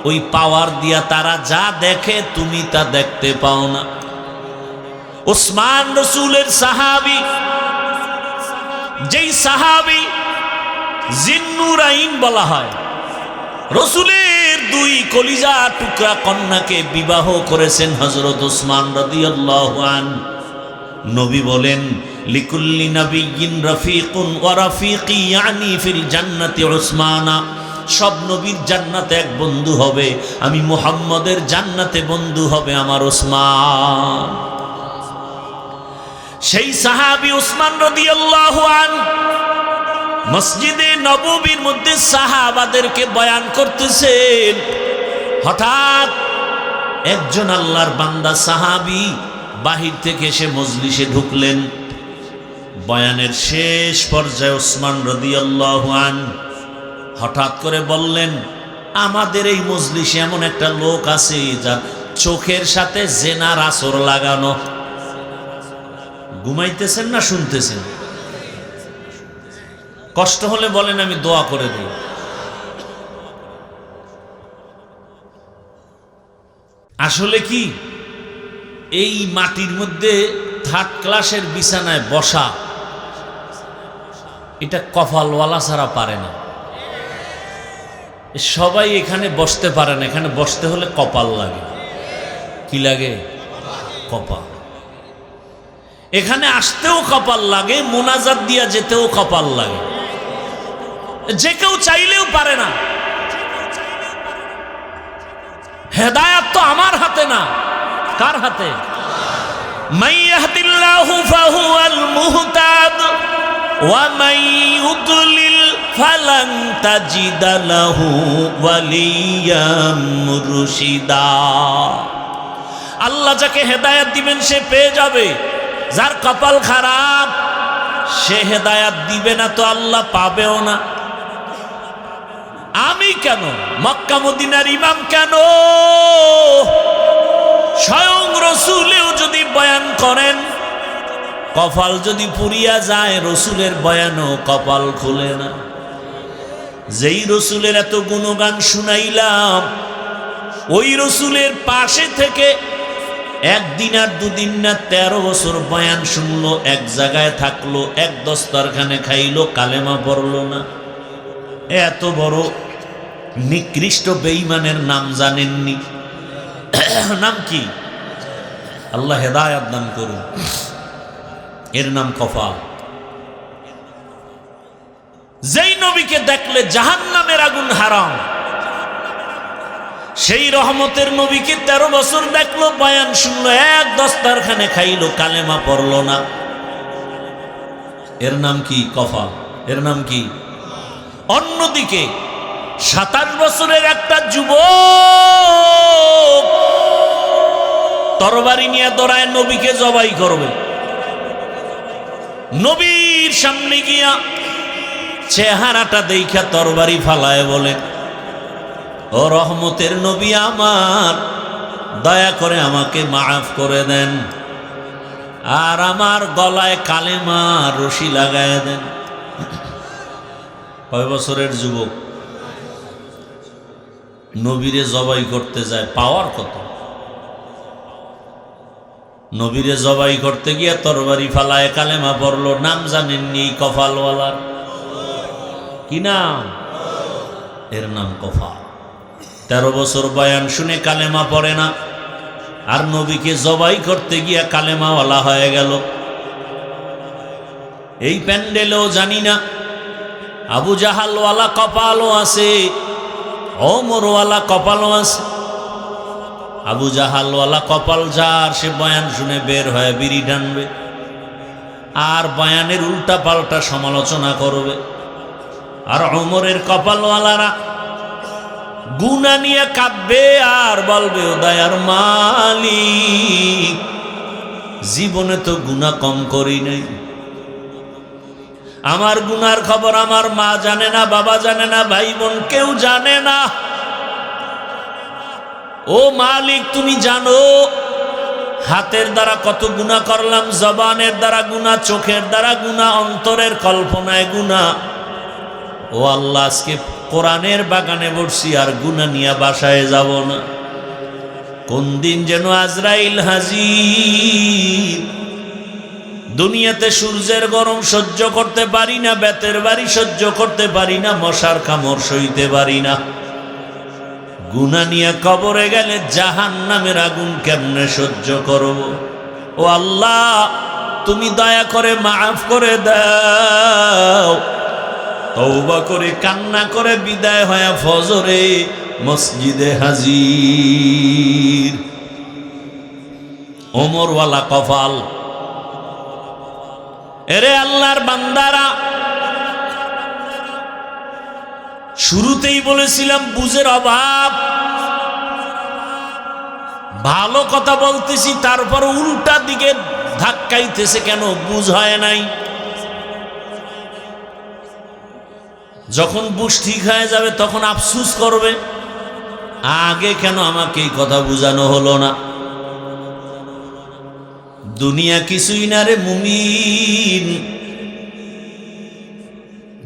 ওই পাওয়ার দিয়া তারা যা দেখে তুমি তা দেখতে পাও না। উসমান রসুলের সাহাবী, যেই সাহাবী জিন্নুরাইন বলা হয়, রসুলের দুই কলিজা টুকরা কন্যাকে বিবাহ করেছেন হযরত উসমান রাদিয়াল্লাহু আনহু। নবী বলেন লিকুল্লি নাবিয়্যিন রাফিকুন ওয়া রাফিকি ইয়ানি ফিল জান্নাতি উসমানা। সব নবীর জান্নাতে এক বন্ধু হবে, আমি মুহাম্মদের জান্নাতে বন্ধু হবে আমার উসমান। সেই সাহাবী উসমান রাদিয়াল্লাহু আনহু মসজিদে নববীর মধ্যে সাহাবাদেরকে বয়ান করতেছেন। হঠাৎ একজন আল্লাহর বান্দা সাহাবী বাহির থেকে এসে মজলিসে ঢুকলেন। বয়ানের শেষ পর্যায়ে উসমান রাদিয়াল্লাহু আনহু হঠাৎ করে বললেন, আমাদের এই মজলিসে এমন একটা লোক আছে যার চোখের সাথে জেনার আসর লাগানো। ঘুমাইতেছেন না শুনতেছেন? কষ্ট হলে বলেন, আমি দোয়া করে দিই। আসলে কি এই মাটির মধ্যে থার্ড ক্লাসের বিছানায় বসা, এটা কপালওয়ালা ছাড়া পারে না। সবাই এখানে বসতে পারে না, এখানে বসতে হলে কপাল লাগে। কি লাগে? কপাল। এখানে আসতেও কপাল লাগে, মোনাজাত দিয়া যেতেও কপাল লাগে। যে কেউ চাইলেও পারে না। হেদায়াত তো আমার হাতে না, কার হাতে? মান ইয়াহদিল্লাহু ফাহুয়াল মুহতাদ ওয়া মান ইউদ্লিল ফালান তাজিদা লাহু ওয়ালিয়াম মুরশিদা। আল্লাহ যাকে হেদায়াত দিবেন সে পেয়ে যাবে, যার কপাল খারাপ সে হেদায়াত দিবে না তো আল্লাহ পাবেও না। আমি কেন, মক্কা মদিনার ইমাম কেন, স্বয়ং রসুলেও যদি বয়ান করেন, কপাল যদি পুরিয়া যায় রসুলের বয়ানও কপাল খুলে না। যেই রসুলের এত গুণগান শুনাইলাম, ওই রসুলের পাশে থেকে একদিন আর দুদিন না 13 বছর বয়ান শুনলো, এক জায়গায় থাকলো, এক দস্তরখানে খাইলো, কালেমা পড়লো না। এত বড় নিকৃষ্ট বেঈমানের নাম জানেননি? নাম কি? আল্লাহ হেদায়াত দান করুন। এর নাম কপাল। যেই নবীকে দেখলে জাহান্নামের আগুন হারাম, সেই রহমতের নবীকে 13 বছর দেখলো, বয়ান শুনলো, এক দস্তরখানে খাইলো, কালেমা পড়লো না। এর নাম কি? কপাল। এর নাম কি? অন্যদিকে 27 বছরের একটা যুবক তরবারি নিয়ে দৌড়ায় নবীকে জবাই করবে। নবীর সামনে গিয়া চেহারাটা দেখা তরবারি ফালায় বলে, ও রহমতের নবী আমার, দয়া করে আমাকে মাফ করে দেন, আর আমার গলায় কালেমা রশি লাগায় দেন। কয় বছরের যুবক নবীরে জবাই করতে যায়, পাওয়ার কত! নবীরে জবাই করতে গিয়ে তরবারি ফালায় কালেমা পড়লো। নাম জানেননি? কপালওয়ালার কি নাম? এর নাম কপাল। 13 বছর বয়ান শুনে কালেমা পড়ে না, আর নবীকে জবাই করতে গিয়ে কালেমাওয়ালা হয়ে গেল। এই প্যান্ডেলেও জানি না আবু জাহালওয়ালা কপালও আছে, ওমরওয়ালা কপালও আছে। আবু জাহালওয়ালা কপাল যার, সে বয়ান শুনে বের হয়ে বিড়ি টানবে, আর বয়ানের উল্টা পাল্টা সমালোচনা করবে। আর ওমরের কপালওয়ালারা গুনাহ নিয়ে কাঁদবে আর বলবে, ও দয়ার মালিক, জীবনে তো গুনাহ কম করি নাই, আমার গুনার খবর আমার মা জানে না, বাবা জানে না, ভাই বোন কেউ জানে না। ও মালিক, তুমি জানো হাতের দ্বারা কত গুনাহ করলাম, জবানের দ্বারা গুনাহ, চোখের দ্বারা গুনাহ, অন্তরের কল্পনায় গুনাহ। ও আল্লাহ, আজকে কোরআনের বাগানে বসছি আর গুনাহ নিয়ে বাসায় যাব না। কোন দিন যেন আজরাইল হাজির। দুনিয়াতে সূর্যের গরম সহ্য করতে পারি না, বেতের বাড়ি সহ্য করতে পারি না, মশার কামড় সইতে পারি না। গুনাহ নিয়ে কবরে গেলে জাহান্নামের আগুন কেমনে সহ্য করব? ও আল্লাহ, তুমি দয়া করে মাফ করে দাও। তওবা করে কান্না করে বিদায় হয়ে ফজরে মসজিদে হাজির। ওমরওয়ালা কপাল। এরে আল্লাহর বান্দারা, শুরুতেই বলেছিলাম বুঝের অভাব। ভালো কথা বলতেছি, তারপর উল্টা দিকে ধাক্কাইতেছে কেন? বুঝ হয় নাই। যখন বুঝ ঠিক হয়ে যাবে তখন আফসুস করবে, আগে কেন আমাকে এই কথা বুঝানো হলো না। দুনিয়া কিছুই না রে মুমিন।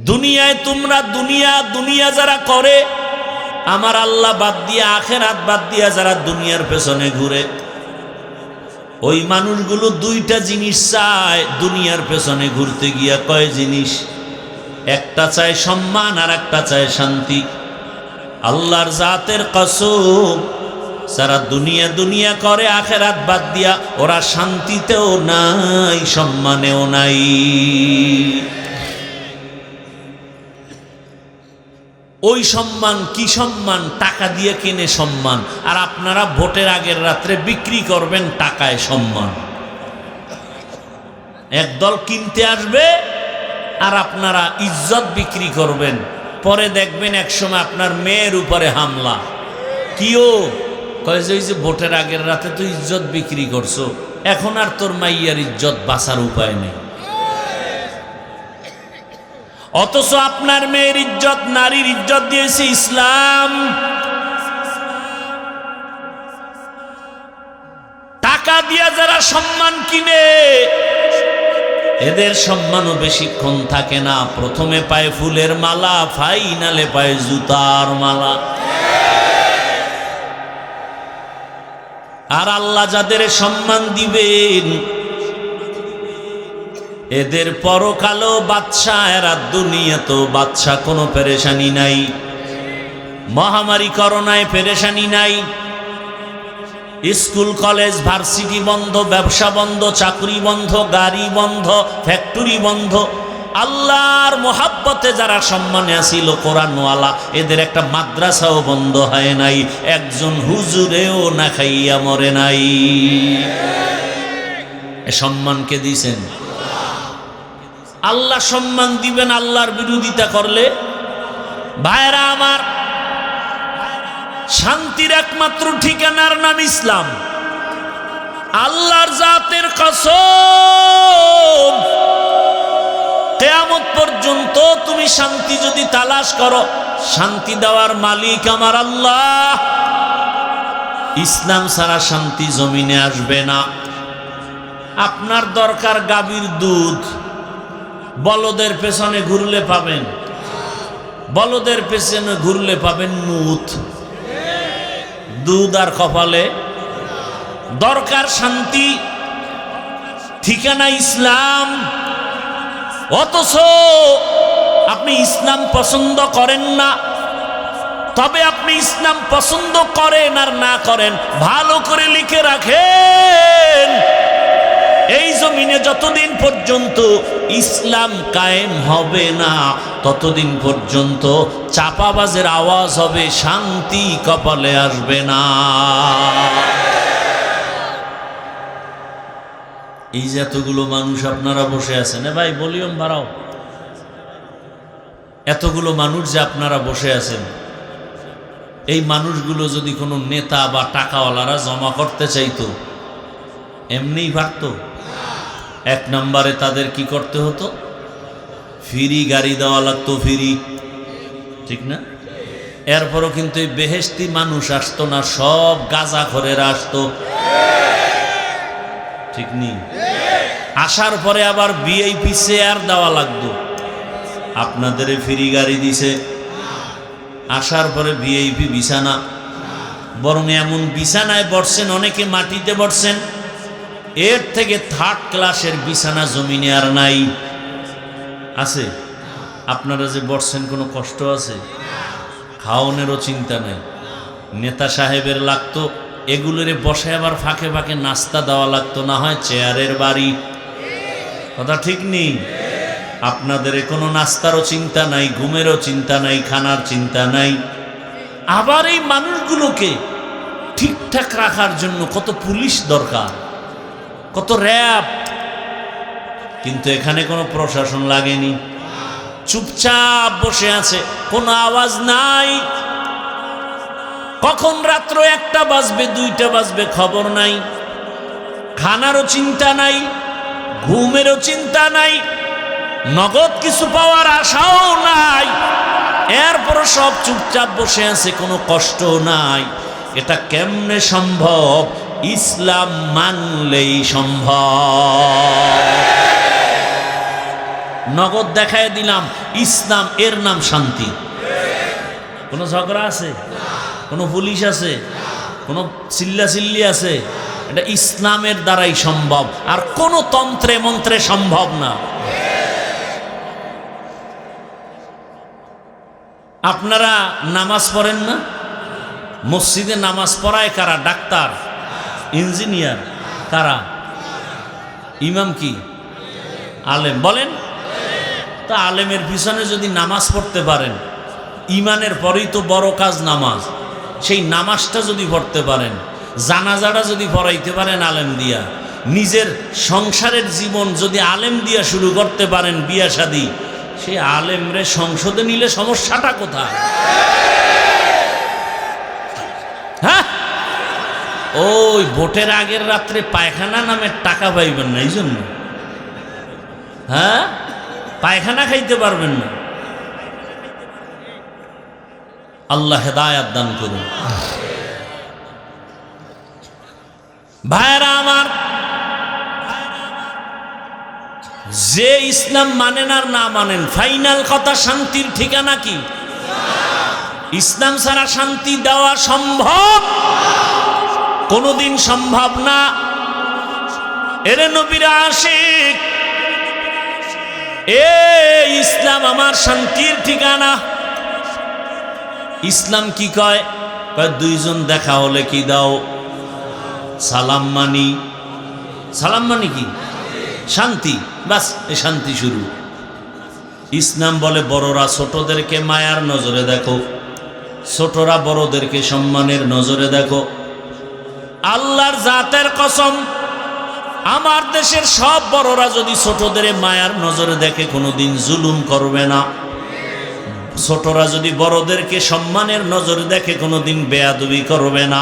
দুনিয়ায় তোমরা দুনিয়া যারা করে, আমার আল্লাহ বাদ দিয়ে, আখেরাত বাদ দিয়া যারা দুনিয়ার পেছনে ঘুরে, ওই মানুষগুলো দুইটা জিনিস চায় দুনিয়ার পেছনে ঘুরতে গিয়া। কয় জিনিস? একটা চায় সম্মান আর একটা চায় শান্তি। আল্লাহর জাতের কসম, যারা দুনিয়া দুনিয়া করে আখেরাত বাদ দিয়া, ওরা শান্তিতেও নাই, সম্মানেও নাই। ওই সম্মান কি সম্মান? টাকা দিয়ে কিনে সম্মান। আর আপনারা ভোটের আগের রাত্রে বিক্রি করবেন টাকায় সম্মান। একদল কিনতে আসবে আর আপনারা ইজ্জত বিক্রি করবেন। পরে দেখবেন একসময় আপনার মেয়ের উপরে হামলা। কিও কয় যে ভোটের আগের রাতে তো ইজ্জত বিক্রি করছো, এখন আর তোর মাইয়ার ইজ্জত বাঁচার উপায় নেই। অথচ আপনার মেয়ের ইজ্জত, নারীর ইজ্জত দিয়েছে ইসলাম। টাকা দিয়ে যারা সম্মান কিনে, এদের সম্মানও বেশিক্ষণ থাকে না। প্রথমে পায় ফুলের মালা, ফাইনালে পায় জুতার মালা। আর আল্লাহ যাদের সম্মান দিবেন, এদের পরকালও বাদশা, এরা দুনিয়াতেও বাদশা। কোনো পেরেশানি নাই। মহামারী করোনায় পেরেশানি নাই। স্কুল কলেজ ভার্সিটি বন্ধ, ব্যবসা বন্ধ, চাকরি বন্ধ, গাড়ি বন্ধ, ফ্যাক্টরি বন্ধ। আল্লাহর মোহাব্বতে যারা সম্মানে আসিল, কোরআনওয়ালা, এদের একটা মাদ্রাসাও বন্ধ হয় নাই, একজন হুজুরেও না খাইয়া মরে নাই। এ সম্মানকে দিয়েছেন আল্লাহ। সম্মান দিবেন আল্লাহর বিরোধিতা করলে। ভাইরা আমার, শান্তির একমাত্র ঠিকানার নাম ইসলাম। আল্লাহর জাতের কসম, কিয়ামত পর্যন্ত তুমি শান্তি যদি তালাশ করো, শান্তি দেওয়ার মালিক আমার আল্লাহ। ইসলাম ছাড়া শান্তি জমিনে আসবে না। আপনার দরকার গাভীর দুধ, বলদের পেছনে ঘুরলে পাবেন, বলদের পেছনে ঘুরলে পাবেন মুত, দুধ আর কপালে। দরকার শান্তি, ঠিকানা ইসলাম। অথচ আপনি ইসলাম পছন্দ করেন না। তবে আপনি ইসলাম পছন্দ করেন আর না করেন, ভালো করে লিখে রাখেন। এই জমিনে যতদিন পর্যন্ত ইসলাম কায়েম হবে না, ততদিন পর্যন্ত চাপাবাজের আওয়াজ হবে, শান্তি কপালে আসবে না। এই যে এতগুলো মানুষ আপনারা বসে আছেন, ভাই ভলিউম বাড়াও। এতগুলো মানুষ যে আপনারা বসে আছেন, এই মানুষগুলো যদি কোনো নেতা বা টাকাওয়ালারা জমা করতে চাইতো, এমনিই পারত? এক নম্বরে তাদের কি করতে হতো? ফ্রি গাড়ি দেওয়া লাগতো, ফ্রি, ঠিক না? এরপরও কিন্তু এই বেহেশতি মানুষ আসতো না, সব গাঁজাখোরেরা আসতো, ঠিক নেই? আসার পরে আবার ভিআইপি চেয়ার দেওয়া লাগতো। আপনাদের ফ্রি গাড়ি দিছে, আসার পরে ভিআইপি বিছানা, বরং এমন বিছানায় বসছেন, অনেকে মাটিতে বসছেন, এর থেকে থার্ড ক্লাসের বিছানা জমিনে আর নাই। আছে? আপনারা যে বসছেন কোনো কষ্ট আছে? খাওয়ানোরও চিন্তা নাই। নেতা সাহেবের লাগতো এগুলোরে বসে, আবার ফাঁকে ফাঁকে নাস্তা দেওয়া লাগতো, না হয় চেয়ারের বাড়ি। কথা ঠিক নেই? আপনাদের কোনো নাস্তারও চিন্তা নাই, ঘুমেরও চিন্তা নাই, খানার চিন্তা নাই। আবার এই মানুষগুলোকে ঠিকঠাক রাখার জন্য কত পুলিশ দরকার, কত র্যাব। কিন্তু এখানে কোনো প্রশাসন লাগেনি, চুপচাপ বসে আছে, কোনো আওয়াজ নাই। কখন রাত্র 1টা বাজবে, 2টা বাজবে খবর নাই। খানারও চিন্তা নাই, ঘুমেরও চিন্তা নাই, নগদ কিছু পাওয়ার আশাও নাই। এরপর সব চুপচাপ বসে আছে, কোনো কষ্ট নাই। এটা কেমনে সম্ভব? ইসলাম মানলেই সম্ভব। নগদ দেখায় দিলাম ইসলাম, এর নাম শান্তি। কোনো ঝগড়া আছে? কোনো পুলিশ আছে? কোনো চিল্লাচিল্লি আছে? এটা ইসলামের দ্বারাই সম্ভব, আর কোনো তন্ত্রে মন্ত্রে সম্ভব না। আপনারা নামাজ পড়েন না? মসজিদে নামাজ পড়ায় কারা? ডাক্তার, ইঞ্জিনিয়ার, কারা? ইমাম কি? আলেম। বলেন তা আলেমের পিছনে যদি নামাজ পড়তে পারেন, ইমানের পরেই তো বড় কাজ নামাজ, সেই নামাজটা যদি পড়তে পারেন, জানাজাটা যদি পড়াইতে পারেন আলেম দিয়া, নিজের সংসারের জীবন যদি আলেম দিয়া শুরু করতে পারেন, বিয়া শাদী, সেই আলেমরে সংসদে নিলে সমস্যাটা কোথায়? হ্যাঁ, ওই ভোটের আগের রাত্রে পায়খানা নামের টাকা পাইবেন না, এই জন্য। হ্যাঁ, পায়খানা খাইতে পারবেন না। আল্লাহ হেদায়াত দান করুন। ভাইরা আমার, যে ইসলাম মানেন আর না মানেন, ফাইনাল কথা শান্তির ঠিকানা কি? ইসলাম ছাড়া শান্তি দেওয়া সম্ভব? কোনদিন সম্ভব না। এরে নবীর আশিক, এ ইসলাম আমার শান্তির ঠিকানা। ইসলাম কি কয়? কয় দুইজন দেখা হলে কি দাও? সালাম মানি। সালাম মানি কি? শান্তি। বাস, এ শান্তি শুরু। ইসলাম বলে বড়রা ছোটদেরকে মায়ার নজরে দেখো, ছোটরা বড়দেরকে সম্মানের নজরে দেখো। আল্লাহর জাতের কসম, আমার দেশের সব বড়রা যদি ছোটদের মায়ার নজরে দেখে কোনোদিন জুলুম করবে না। ছোটরা যদি বড়দেরকে সম্মানের নজরে দেখে কোনোদিন বেয়াদবি করবে না।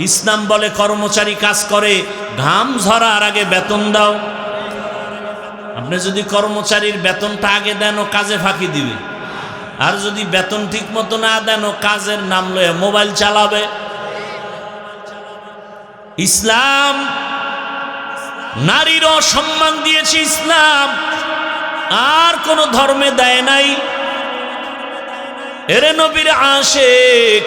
ইসলাম বলে কর্মচারী কাজ করে, ঘাম ঝরার আগে বেতন দাও। আপনি যদি কর্মচারীর বেতনটা আগে দেন, ও কাজে ফাঁকি দিবে। আর যদি বেতন ঠিক মতো না দেন, ও কাজের নাম লয়ে মোবাইল চালাবে। ইসলাম নারীরও সম্মান দিয়েছে ইসলাম, আর কোন ধর্মে দেয় নাই। এরে নবীর আশিক,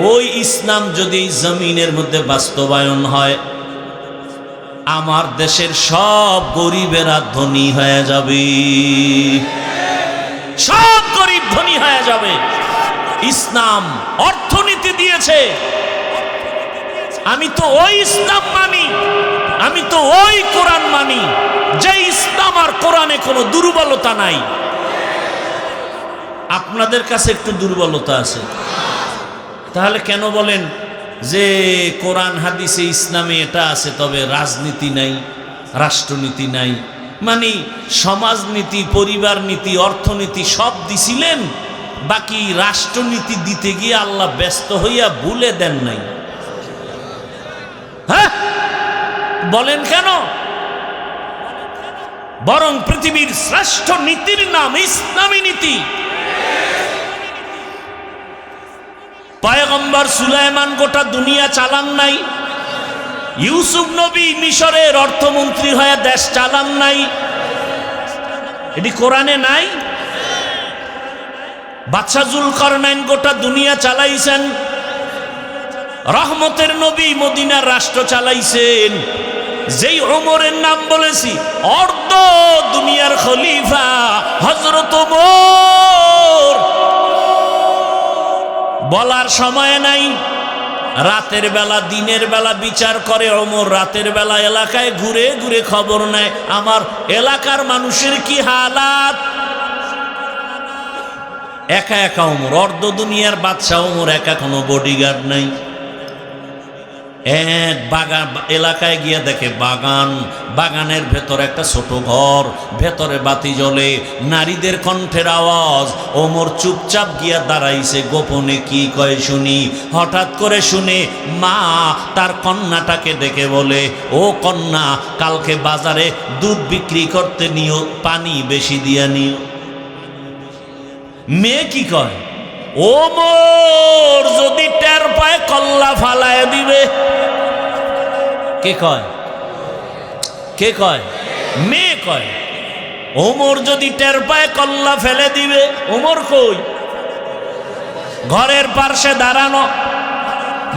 ওই ইসলাম যদি জমিনের মধ্যে বাস্তবায়ন হয়, আমার দেশের সব গরিবেরা ধনী হয়ে যাবে। সব গরিব ধনী হয়ে যাবে। ইসলাম অর্থনীতি দিয়েছে। আমি তো ওই ইসলাম মানি, আমি তো ওই কোরআন মানি, যে ইসলাম আর কোরআনে কোনো দুর্বলতা নাই। আপনাদের কাছে একটু দুর্বলতা আছে। তাহলে কেন বলেন যে কোরআন হাদিসে ইসলামে এটা আছে, তবে রাজনীতি নাই, রাষ্ট্রনীতি নাই? মানে সমাজনীতি, পরিবার নীতি, অর্থনীতি সব দিছিলেন, বাকি রাষ্ট্রনীতি দিতে গিয়ে আল্লাহ ব্যস্ত হইয়া ভুলে দেন নাই। হ্যাঁ, বলেন কেন? বরং পৃথিবীর শ্রেষ্ঠ নীতির নাম ইসলামী নীতি। পয়গম্বর সুলাইমান গোটা দুনিয়া চালান নাই, ইউসুফ নবী মিশরের অর্থমন্ত্রী হয়ে দেশ চালান নাই। এটি কোরআনে নাই? বাদশা জুলকারনাইন গোটা দুনিয়া চালাইছেন। রহমতের নবী মদিনার রাষ্ট্র চালাইছেন। যেই ওমরের নাম বলেছি, অর্ধ দুনিয়ার খলিফা হযরত ওমর। বলার সময় নাই। রাতের বেলা দিনের বেলা বিচার করে ওমর, রাতের বেলা এলাকায় ঘুরে ঘুরে খবর নেয় আমার এলাকার মানুষের কি হালাত। একা একা ওমর, অর্ধ দুনিয়ার বাদশা ওমর, একা কোনো বডিগার্ড নাই। এক বাগান এলাকায় গিয়ে দেখে বাগান, বাগানের ভেতর একটা ছোট ঘর, ভেতরে বাতি জ্বলে, নারীদের কণ্ঠের আওয়াজ। ওমর চুপচাপ গিয়া দাঁড়াইছে, গোপনে কি কয় শুনি। হঠাৎ করে শুনে মা তার কন্যাটাকে ডেকে বলে, ও কন্যা, কালকে বাজারে দুধ বিক্রি করতে নিও, পানি বেশি দিয়া নিও। মেয়ে কি কয়, ওমর যদি টের পায় কল্লা ফালায় দিবে। কে কয়? কে কয়? মেয়ে কয়, ওমর যদি টের পায় কল্লা ফেলে দিবে। ওমর কই? ঘরের পাশে দাঁড়ানো।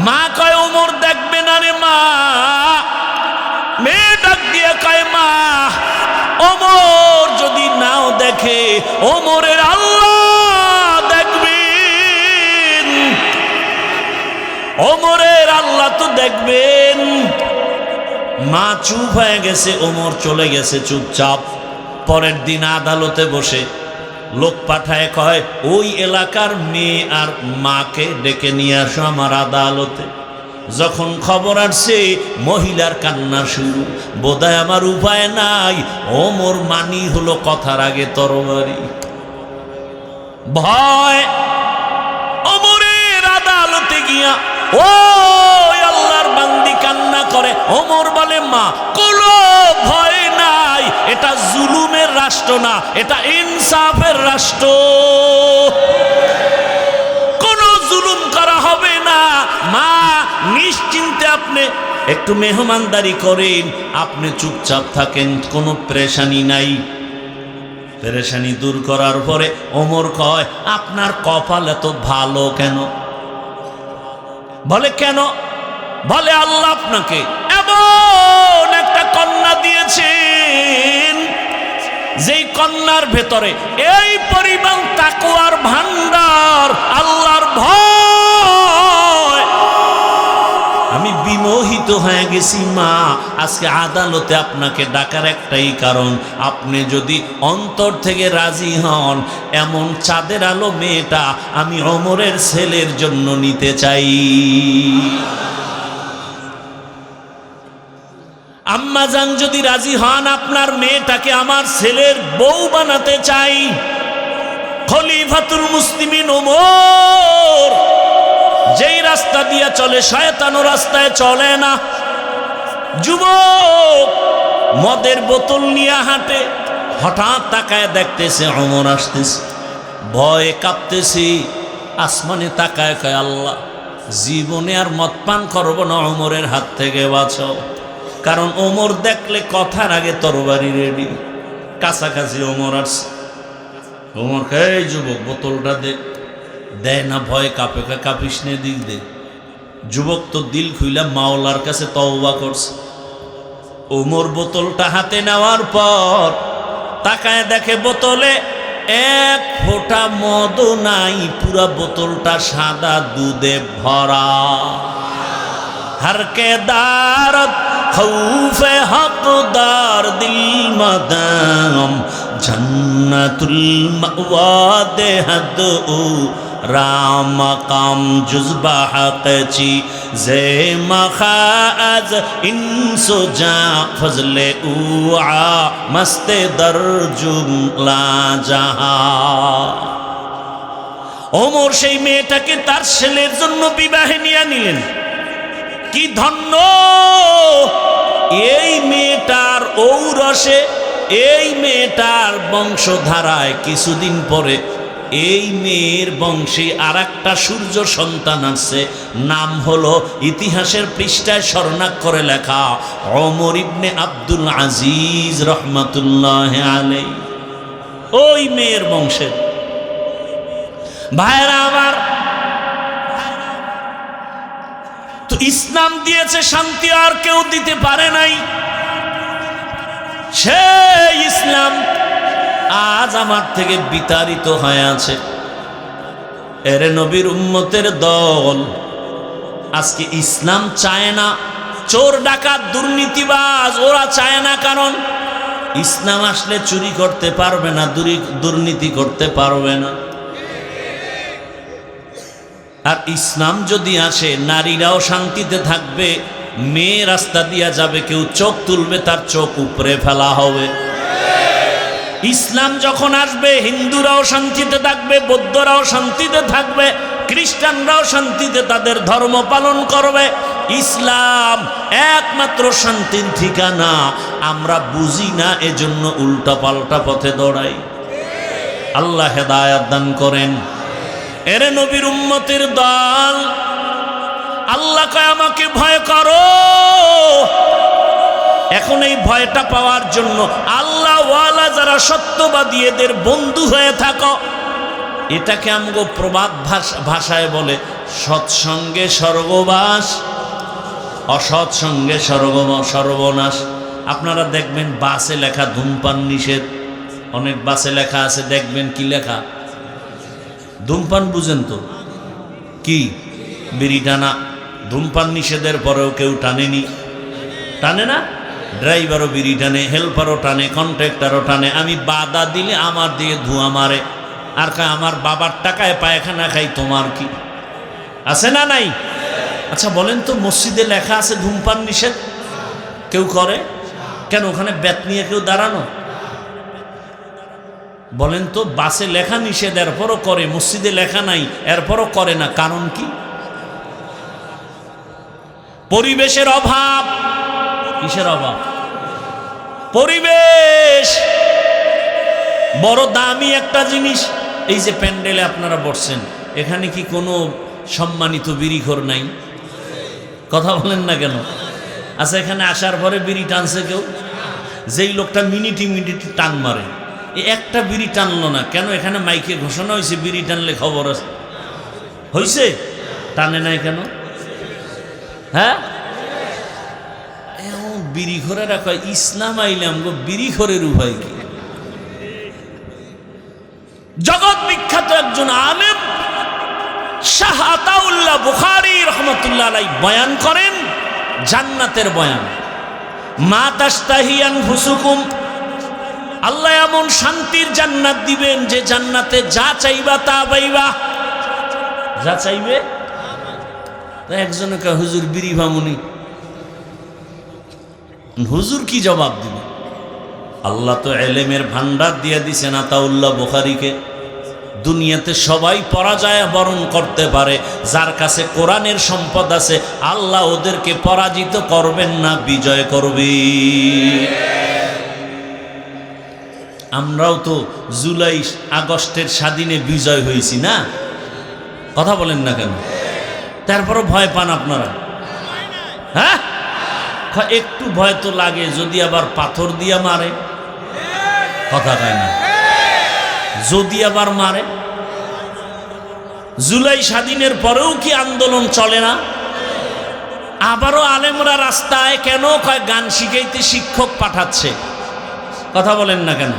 মা কয়, ওমর দেখবে না রে মা। মেয়ে ডাক দিয়ে কয়, মা, ওমর যদি নাও দেখে, ওমরের আল্লাহ দেখবেন। দেখবেন মা চুপ হয়ে গেছে, ওমর চলে গেছে চুপচাপ। পরের দিন আদালতে বসে লোক পাঠায়, কয় ওই এলাকার মেয়ে আর মাকে ডেকে নিয়ে আসো আমার আদালতে। যখন খবর আসছে মহিলার কান্না শুরু, বোধহয় আমার উপায় নাই, ওমর মানি হলো কথার আগে তরবারি। ভয় ওমরের আদালতে গিয়া ও আল্লাহর বান্দি কান্না করে। ওমর বলে মা কোনো ভয় নাই, এটা জুলুমের রাষ্ট্র না, এটা ইনসাফের রাষ্ট্র, কোনো জুলুম করা হবে না। মা নিশ্চিন্তে আপনি একটু মেহমানদারি করেন, আপনি চুপচাপ থাকেন, কোনো পেরেশানি নাই। পেরেশানি দূর করার পরে ওমর কয় আপনার কপাল এত ভালো কেন? বলে কেন? বলে আল্লাহ আপনাকে এমন একটা কন্যা দিয়েছেন যেই কন্যার ভেতরে এই পরিমাণ তাকওয়ার ভান্ডার, আল্লাহর ভয়। আমি বিমোহিত হয়ে গেছি মা, আজকে আদালতে আপনাকে ডাকার একটাই কারণ, আপনি যদি অন্তর থেকে রাজি হন এমন চাঁদের আলো মেয়েটা আমি ওমরের ছেলের জন্য নিতে চাই। আম্মা জান যদি রাজি হন আপনার মেয়েটাকে আমার ছেলের বউ বানাতে চাই। খলিফাতুল মুসলিমিন ওমর যেই রাস্তা দিয়া চলে শয়তান ও রাস্তায় চলে না। যুবক মদের বোতল নিয়ে হাঁটে, হঠাৎ তাকায় দেখতেছে ওমর আসতেছে, ভয়ে কাঁপতেছে, আসমানে তাকায় কয় আল্লাহ জীবনে আর মদ পান করবো না, ওমরের হাত থেকে বাঁচাও। কারণ ওমর দেখলে কথার আগে তরবারি রেডি। কাছাকাছি ওমর আসছে, ওমর কয় এই যুবক বোতলটা দে। দেয় না, ভয় কাঁপে, কাঁপিস নে, দিক দে। যুবক তো দিল খুইলা মাওলার কাছে তওবা করছে। ওমর বোতলটা হাতে নেওয়ার পর তাকায় দেখে বোতলে এক ফোঁটা মদও নাই, পুরা বোতলটা সাদা দুধে ভরা। হরকে দারত খৌফে হকদার দিল মদাম জন্নতুল মাওয়া দেহদ ও রাম কাম জুজবা হকচি জে মখাজ ইনসো জা ফজলে উআ মস্তে দর জুমলা জাহা। ওমর সেই মেয়েটাকে তার ছেলের জন্য বিবাহে নিয়ে নিলেন। কি ধন্য এই মেয়েটার ঔরসে, এই মেয়েটার বংশধারায় কিছুদিন পরে এই মেয়ের বংশে আর একটা সূর্য সন্তান আছে, নাম হলো ইতিহাসের পৃষ্ঠায় স্বর্ণাক্ষরে লেখা ওমর ইবনে আব্দুল আজিজ রহমাতুল্লাহ আলাইহি। ওই মেয়ের বংশের ভাইরা আমার, তো ইসলাম দিয়েছে শান্তি, আর কেউ দিতে পারে নাই। সেই ইসলাম আজ আমার থেকে বিতাড়িত হয়ে আছে। এরে নবীর উম্মতের দল আজকে ইসলাম চায় না। চোর ডাকাত দুর্নীতিবাজ ওরা চায় না, কারণ ইসলাম আসলে চুরি করতে পারবে না, দুর্নীতি করতে পারবে না। আর ইসলাম যদি আসে নারীরাও শান্তিতে থাকবে, মেয়ে রাস্তা দিয়া যাবে, কেউ চোখ তুলবে তার চোখ উপরে ফেলা হবে। ইসলাম যখন আসবে হিন্দুরাও শান্তিতে থাকবে, বৌদ্ধরাও শান্তিতে থাকবে, খ্রিস্টানরাও শান্তিতে তাদের ধর্ম পালন করবে। ইসলাম একমাত্র শান্তির ঠিকানা। আমরা বুঝি না, এজন্য উল্টা পাল্টা পথে দৌড়াই। আল্লাহ হেদায়াত দান করেন। এরে নবীর উম্মতের দল, আল্লাহ কয় আমাকে ভয় করো। এখন এই ভয়টা পাওয়ার জন্য আল্লাহ ওয়ালা যারা সত্যবাদী এদের বন্ধু হয়ে থাকো। এটাকে আমগো প্রবাদ ভাষায় বলে সৎসঙ্গে স্বর্গবাস, অসৎসঙ্গে সর্বনাশ। আপনারা দেখবেন বাসে লেখা ধূমপান নিষেধ, অনেক বাসে লেখা আছে, দেখবেন কি লেখা? ধূমপান বুঝেন তো কি? বিড়ি টানা, ধূমপান নিষেধের পরেও কেউ টানেনি, টানে না? ড্রাইভারও বিড়ি টানে, হেল্পারও টানে, কন্ট্রাক্টরও টানে। আমি বাধা দিলে আমার দিয়ে ধোঁয়া মারে, আর কয় আমার বাবার টাকায় পায়খানা খাই, তোমার কি? আছে না নাই? আচ্ছা বলেন তো, মসজিদে লেখা আছে ধূমপান নিষেধ, কেউ করে কেন? ওখানে ব্যাত নিয়ে কেউ দাঁড়ানো? বলেন তো, বাসে লেখা নিষেধ এরপরও করে, মসজিদে লেখা নাই এরপরও করে না, কারণ কি? পরিবেশের অভাব। কিসের অভাব? পরিবেশ বড় দামি একটা জিনিস। এই যে প্যান্ডেলে আপনারা বসছেন, এখানে কি কোনো সম্মানিত বিড়িখোর নাই? কথা বলেন না কেন? আচ্ছা, এখানে আসার পরে বিড়ি টানছে কেউ? যেই লোকটা মিনিটি মিনিটি টান মারে, এই একটা বিড়ি টানলো না কেন? এখানে মাইকে ঘোষণা হয়েছে বিড়ি টানলে খবর আছে, হয়েছে? টানে নাই কেন? হ্যাঁ, বিড়িখোরেরা কয় ইসলাম আইলাম গো, বিড়িখোরের উপায় কি? জগৎ বিখ্যাত একজন আলেম শাহ আতাউল্লাহ বুখারী রাহমাতুল্লাহ আলাইহি বয়ান করেন জান্নাতের বয়ান। মা তাশতাহি আনফুসুকুম, আল্লাহ এমন শান্তির জান্নাত দিবেন যে জান্নাতে যা চাইবা তা পাইবা, যা চাইবে। একজনে কয় হুজুর বিড়ি ভামুনি, হুজুর কি জবাব দিবে? আল্লাহ তো এলেমের ভান্ডার দিয়ে দিছেন আতাউল্লাহ বুখারীকে। দুনিয়াতে সবাই পরাজয় বরণ করতে পারে, যার কাছে কোরআনের সম্পদ আছে আল্লাহ ওদেরকে পরাজিত করবেন না, বিজয় করবে। আমরাও তো জুলাই আগস্টের স্বাধীনে বিজয় হয়েছি না? কথা বলেন না কেন? তারপরও ভয় পান আপনারা? হ্যাঁ, একটু ভয় তো লাগে, যদি আবার পাথর দিয়া মারে। কথা কয় না? যদি আবার মারে। জুলাই স্বাধীনের পরেও কি আন্দোলন চলে না? আবারও আলেমরা রাস্তায় কেন? কয় গান শিখাইতে শিক্ষক পাঠাচ্ছে। কথা বলেন না কেন?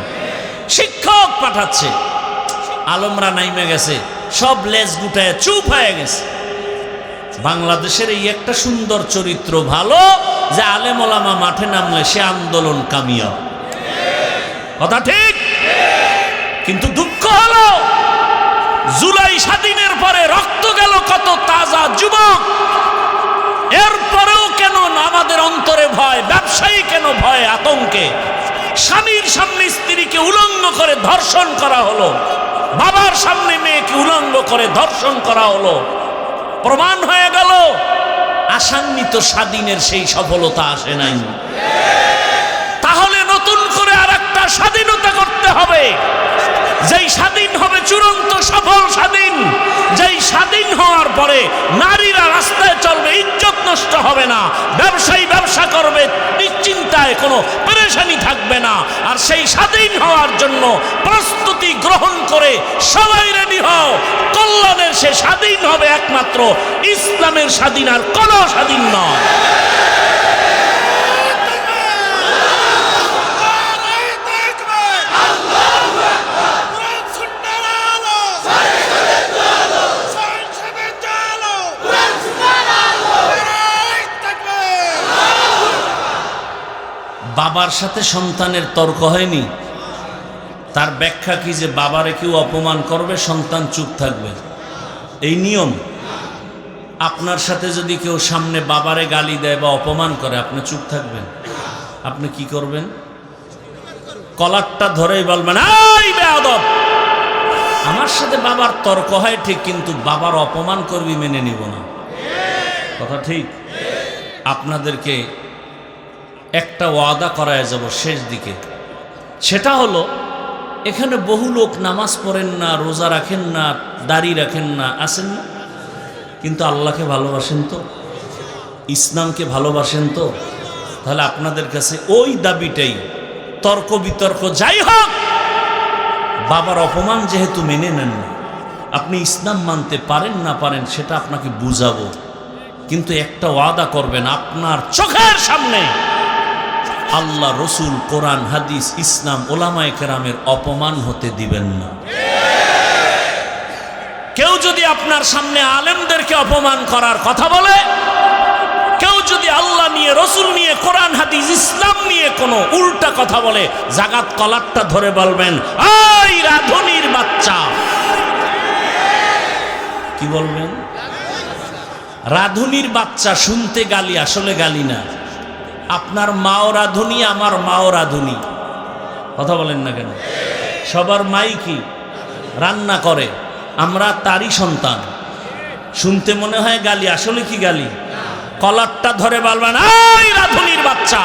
শিক্ষক পাঠাচ্ছে। আলমরা নাইমে গেছে, সব লেজ গুটায় চুপ হয়ে গেছে। বাংলাদেশের এই একটা সুন্দর চরিত্র ভালো যে আলেম ওলামা মাঠে নামলে সে আন্দোলন কামিয়াব। কথা ঠিক? কিন্তু দুঃখ হলো জুলাই স্বাধীনের পরে রক্ত গেল কত তাজা যুবক, এরপরেও কেন আমাদের অন্তরে ভয়? ব্যবসায়ী কেন ভয় আতঙ্কে? স্বামীর সামনে স্ত্রীকে উলঙ্গ করে ধর্ষণ করা হলো, বাবার সামনে মেয়েকে উলঙ্গ করে ধর্ষণ করা হলো। প্রমাণ হয়ে গেল আশান্বিত স্বাধীনের সেই সফলতা আসে নাই। তাহলে নতুন করে আর একটা স্বাধীনতা করতে হবে, যেই স্বাধীন হবে চূড়ান্ত সফল স্বাধীন, যেই স্বাধীন হওয়ার পরে নারীরা রাস্তায় চলবে, ইজ্জত নষ্ট হবে না, ব্যবসায়ী ব্যবসা করবে, নিশ্চিন্তায় কোনো পেরেশানি থাকবে না। আর সেই স্বাধীন হওয়ার জন্য প্রস্তুতি গ্রহণ করে সবাই রেডি হও। কল্যাণের সে স্বাধীন হবে একমাত্র ইসলামের স্বাধীন, আর কোনো স্বাধীন নয়। বাবার সাথে সন্তানের তর্ক হয়নি, তার ব্যাখ্যা কি যে বাবারে কেউ অপমান করবে সন্তান চুপ থাকবে, এই নিয়ম? আপনার সাথে যদি কেউ সামনে বাবারে গালি দেয় বা অপমান করে, আপনি চুপ থাকবেন? আপনি কি করবেন? কলারটা ধরেই বলবেন, এই বেয়াদব, আমার সাথে বাবার তর্ক হয় ঠিক, কিন্তু বাবার অপমান করবি মেনে নিব না। কথা ঠিক? আপনাদেরকে একটা ওয়াদা করায় যাব শেষ দিকে, সেটা হলো এখানে বহু লোক নামাজ পড়েন না, রোজা রাখেন না, দাড়ি রাখেন না, আছেন না, কিন্তু আল্লাহকে ভালোবাসেন তো, ইসলামকে ভালোবাসেন তো। তাহলে আপনাদের কাছে ওই দাবিটাই, তর্ক বিতর্ক যাই হোক, বাবার অপমান যেহেতু মেনে নেন না, আপনি ইসলাম মানতে পারেন না পারেন সেটা আপনাকে বুঝাবো, কিন্তু একটা ওয়াদা করবেন, আপনার চোখের সামনে আল্লাহ, রসুল, কোরআন, হাদিস, ইসলাম, ওলামায়ে কেরামের অপমান হতে দিবেন না। কেউ যদি আপনার সামনে আলেমদেরকে অপমান করার কথা বলে, কেউ যদি আল্লাহ নিয়ে, রসুল নিয়ে, কোরআন হাদিস ইসলাম নিয়ে কোনো উল্টা কথা বলে, জাগাত কলারটা ধরে বলবেন, এই রাধুনির বাচ্চা। কি বলবেন? রাধুনির বাচ্চা শুনতে গালি, আসলে গালি না। আপনার মাও রাধুনি, আমার মাও রাধুনি। কথা বলেন না কেন? সবার মাই কি রান্না করে, আমরা তারই সন্তান। শুনতে মনে হয় গালি, আসলে কি গালি? কলারটা ধরে বলবেন, এই রাধুনির বাচ্চা।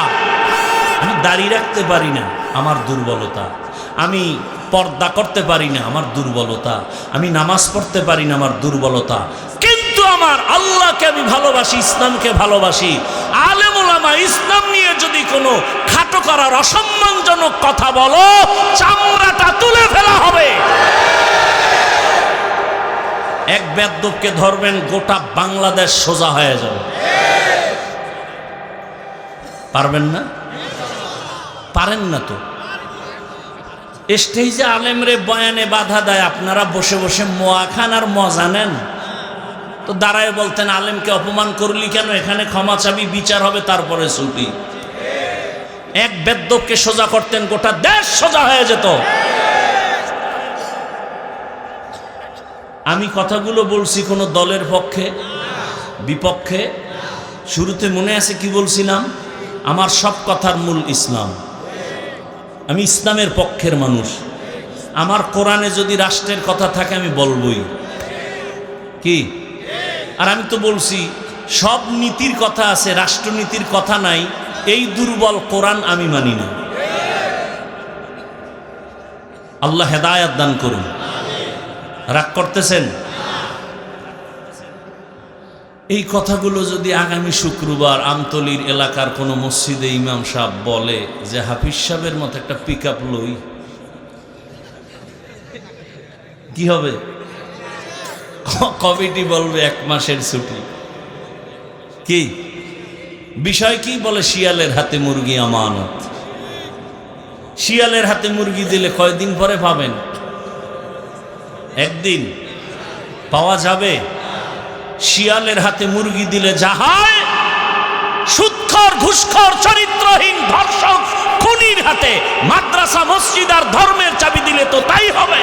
আমি দাড়ি রাখতে পারি না, আমার দুর্বলতা। আমি পর্দা করতে পারি না, আমার দুর্বলতা। আমি নামাজ পড়তে পারি না, আমার দুর্বলতা। কিন্তু আমার আল্লাহকে আমি ভালোবাসি, ইসলামকে ভালোবাসি। আলেম ওলামা ইসলাম নিয়ে যদি কোনো খাটো করার অসম্মানজনক কথা বলো, চামড়াটা তুলে ফেলা হবে। এক বেদ্যপকে ধরবেন, গোটা বাংলাদেশ সোজা হয়ে যাবে। পারবেন না? পারেন না তো। স্টেজে আলেমরে বয়ানে বাধা দেয়, আপনারা বসে বসে মোয়া খান আর মজা নেন। তো দাঁড়ায় বলতেন, আলেমকে অপমান করলি কেন? এখানে ক্ষমা চাবি, বিচার হবে, তারপরে ছুটি। এক বেদ্যপকে সোজা করতেন, গোটা দেশ সোজা হয়ে যেত। আমি কথাগুলো বলছি কোন দলের পক্ষে, বিপক্ষে? শুরুতে মনে আছে কি বলছিলাম? আমার সব কথার মূল ইসলাম। আমি ইসলামের পক্ষের মানুষ। আমার কোরআনে যদি রাষ্ট্রের কথা থাকে আমি বলবই। কি? আর আমি তো বলছি সব নীতির কথা আছে, রাষ্ট্রনীতির কথা নাই। এই দুর্বল কোরআন আমি মানি না। আল্লাহ হেদায়েত দান করুন। রাগ করতেছেন? এই কথাগুলো যদি আগামী শুক্রবার আমতলির এলাকার কোনো মসজিদে ইমাম সাহেব বলে যে হাফিজ সাহেবের মতো একটা পিক আপ লই, কি হবে? কমিটি বলবে 1 মাসের ছুটি। কি বিষয়? কি বলে? শিয়ালের হাতে মুরগি আমানত। শিয়ালের হাতে মুরগি দিলে কয়দিন পরে পাবেন? একদিন পাওয়া যাবে। শিয়ালের হাতে মুরগি দিলে যা হয়, সুদখোর, ঘুষখোর, চরিত্রহীন, ধর্ষক, খুনির হাতে মাদ্রাসা, মসজিদ আর ধর্মের চাবি দিলে তো তাই হবে।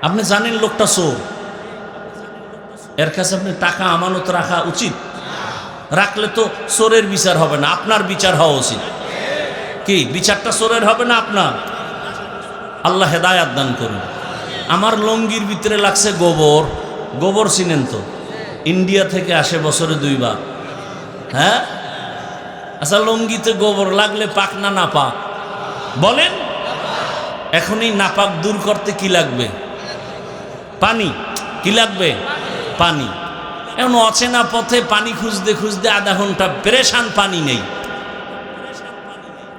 আপনি জানেন লোকটা চোর, এর কাছে আপনি টাকা আমানত রাখা উচিত? রাখলে তো চোরের বিচার হবে না, আপনার বিচার হওয়া উচিত। কি বিচারটা চোরের হবে না আপনার? আল্লাহ হেদায়াত দান করুন। আমার লঙ্গির ভিতরে লাগছে গোবর। গোবর চিনেন তো? ইন্ডিয়া থেকে আসে বছরে 2 বার। হ্যাঁ, আচ্ছা, লঙ্গিতে গোবর লাগলে পাক না নাপাক বলেন? এখন এই নাপাক দূর করতে কি লাগবে? পানি। কি লাগবে? পানি। এখন অচেনা পথে পানি খুঁজতে খুঁজতে আধা ঘন্টা পেরেশান, পানি নেই।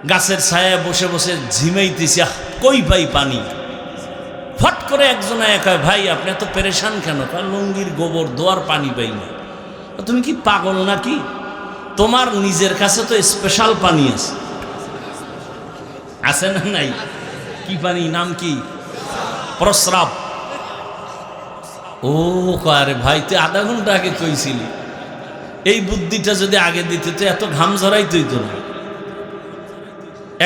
গাছের ছায়ায় বসে বসে ঝিমাইতেছি, কই পাই পানি? ফট করে একজন কয়, ভাই আপনি এত পেরেশান কেন? লুঙ্গির গোবর দোয়ার পানি পাই না। তুমি কি পাগল নাকি? তোমার নিজের কাছে তো স্পেশাল পানি আছে, আছে না নাই? কি পানি? নাম কি? প্রস্রাব। ও আরে ভাই, তুই আধা ঘন্টা আগে কইছিলি। এই বুদ্ধিটা যদি আগে দিতে তো এত ঘাম ঝরাইতেই তো না।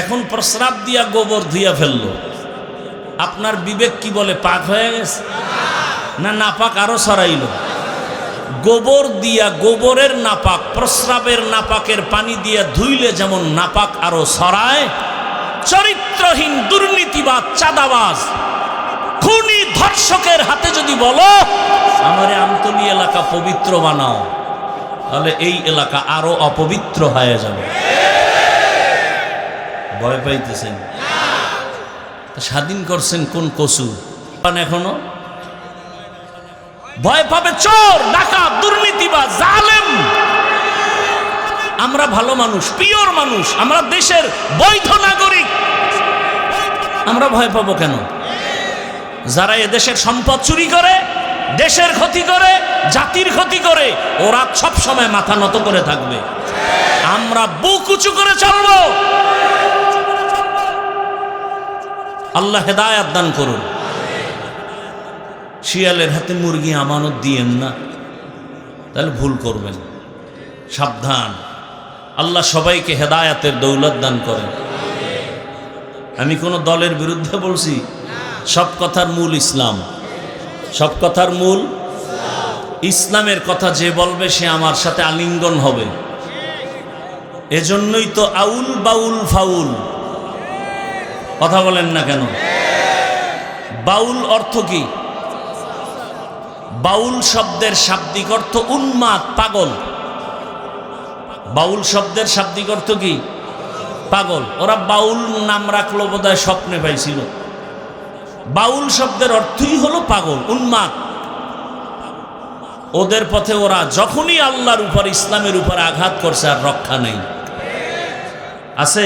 এখন প্রস্রাব দিয়া গোবর ধুইয়া ফেললো। আপনার বিবেক কি বলে? পাক হয়ে গেছে না নাপাক আরো ছড়াইল? গোবর দিয়া, গোবরের নাপাক, প্রস্রাবের নাপাকের পানি দিয়া ধুইলে যেমন নাপাক আরো ছড়ায়, চরিত্রহীন, দুর্নীতিবাজ, চাঁদাবাজ, খুনি, ধর্ষকের হাতে যদি বলো আমারে আমতলী এলাকা পবিত্র বানাও, তাহলে এই এলাকা আরো অপবিত্র হয়ে যাবে। ভয় পাইতেছেন? স্বাধীন করছেন কোন কসু? এখনো ভয় পাবে চোর, ডাকাত, দুর্নীতিবাজ, জালেম। আমরা ভালো মানুষ, পিওর মানুষ, আমরা দেশের বৈধ নাগরিক, আমরা ভয় পাবো কেন? যারা এদেশের সম্পদ চুরি করে, দেশের ক্ষতি করে, জাতির ক্ষতি করে, ওরা সব সময় মাথা নত করে থাকবে। আমরা বুক উঁচু করে চলবো। আল্লাহ হেদায়াত দান করুন। শিয়ালের হাতে মুরগি আমানত দিয়েন না, তাহলে ভুল করবেন। সাবধান, আল্লাহ সবাইকে হেদায়াতের দৌলত দান করেন। আমি কোনো দলের বিরুদ্ধে বলছি? সব কথার মূল ইসলাম, সব কথার মূল ইসলামের কথা যে বলবে সে আমার সাথে আলিঙ্গন হবে। এজন্যই তো আউল বাউল ফাউল, কথা বলেন না কেন? বাউল অর্থ কি? বাউল শব্দের শাব্দিক অর্থ উন্মাদ, পাগল। বাউল শব্দের শাব্দিক অর্থ কি? পাগল। ওরা বাউল নাম রাখলো বোধহয় স্বপ্নে পাইছিল। বাউল শব্দের অর্থই হলো পাগল, উন্মাদ। ওদের পথে ওরা যখনই আল্লাহর উপর, ইসলামের উপর আঘাত করছে আর রক্ষা নেই। আছে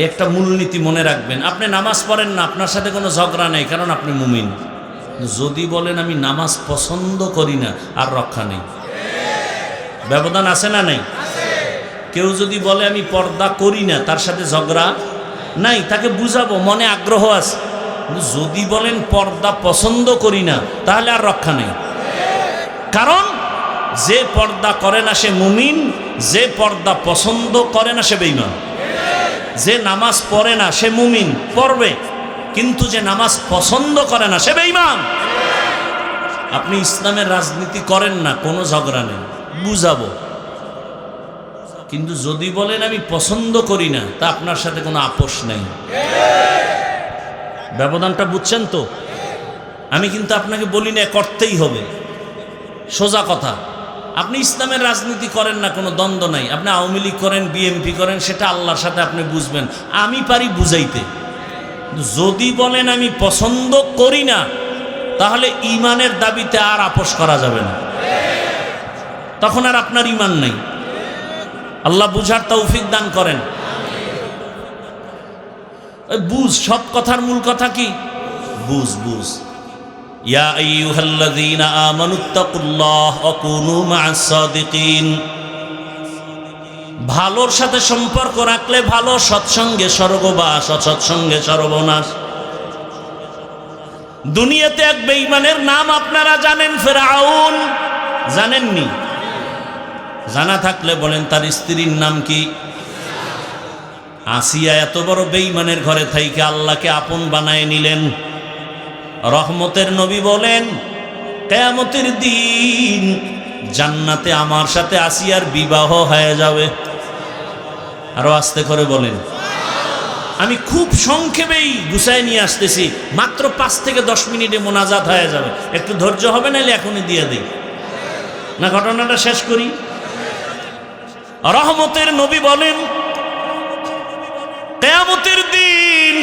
একটা মূলনীতি মনে রাখবেন, আপনি নামাজ পড়েন না, আপনার সাথে কোনো ঝগড়া নেই, কারণ আপনি মুমিন। যদি বলেন আমি নামাজ পছন্দ করি না, আর রক্ষা নেই। ব্যবধান আছে না নাই? কেউ যদি বলে আমি পর্দা করি না, তার সাথে ঝগড়া নাই, তাকে বুঝাবো, মনে আগ্রহ আছে। যদি বলেন পর্দা পছন্দ করি না, তাহলে আর রক্ষা নেই। কারণ যে পর্দা করে না সে মুমিন, যে পর্দা পছন্দ করে না সে বেঈমান। যে নামাজ পড়ে না সে মুমিন, পড়বে, কিন্তু যে নামাজ পছন্দ করে না সে বেঈমান। আপনি ইসলামের রাজনীতি করেন না, কোনো ঝগড়া নেই, বুঝাবো। কিন্তু যদি বলেন আমি পছন্দ করি না, তা আপনার সাথে কোনো আপোষ নেই। ব্যবধানটা বুঝছেন তো? আমি কিন্তু আপনাকে বলি না করতেই হবে, সোজা কথা। আপনি ইসলামের রাজনীতি করেন না, কোনো দ্বন্দ্ব নাই। আপনি আওয়ামী লীগ করেন, বিএনপি করেন, সেটা আল্লাহর সাথে আপনি বুঝবেন। আমি পারি বুঝাইতে। যদি বলেন আমি পছন্দ করি না, তাহলে ইমানের দাবিতে আর আপোষ করা যাবে না, তখন আর আপনার ইমান নেই। আল্লাহ বুঝার তৌফিক দান করেন। বুঝ, সব কথার মূল কথা কি? বুঝ, বুঝ। ইয়া আইয়ুহাল্লাযীনা আমানুত্তাকুল্লাহ ওয়া কুনু মা'আস সাদিকিন। ভালোর সাথে সম্পর্ক রাখলে ভালো, সৎসঙ্গে স্বর্গবাস, অসৎসঙ্গে সর্বনাশ। দুনিয়াতে এক বেঈমানের নাম আপনারা জানেন, ফিরআউন। জানেননি? জানা থাকলে বলেন তার স্ত্রীর নাম কি? আসিয়া। এত বড় বেঈমানের ঘরে থাইকে আল্লাহকে আপন বানায় নিলেন। রহমতের নবী বলেন কিয়ামতের দিন জান্নাতে আমার সাথে আসিয়ার বিবাহ হয়ে যাবে। আরো আস্তে করে বলেন। আমি খুব সংক্ষেপেই গুছায় নিয়ে আসতেছি, মাত্র 5 থেকে 10 মিনিটে মোনাজাত হয়ে যাবে। একটু ধৈর্য হবে, নাহলে এখনই দিয়ে দিই না। ঘটনাটা শেষ করি। রহমতের নবী বলেন কিয়ামতের দিন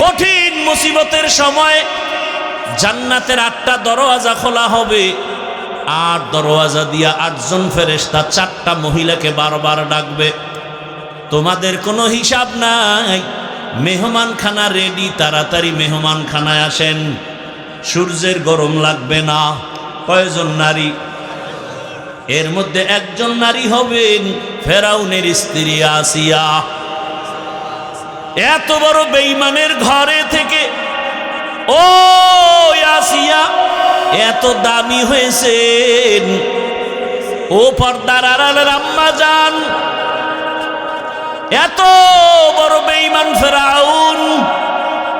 কঠিন মুসিবতের সময় জান্নাতের 8টা দরওয়াজা খোলা হবে, আর দরওয়াজা দিয়া 8 জন ফেরেশতা 4টা মহিলাকে বারবার ডাকবে, তোমাদের কোনো হিসাব নাই, মেহমানখানা রেডি, তাড়াতাড়ি মেহমানখানায় আসেন, সূর্যের গরম লাগবে না। কয়জন নারী? এর মধ্যে একজন নারী হবেন ফেরাউনের স্ত্রী আসিয়া। এত বড় বেঈমানের ঘরে থেকে ও আসিয়া এত দামি হয়েছেন। ও পর্দার আড়ালের আম্মা জান, এত বড় বেঈমান ফেরাউন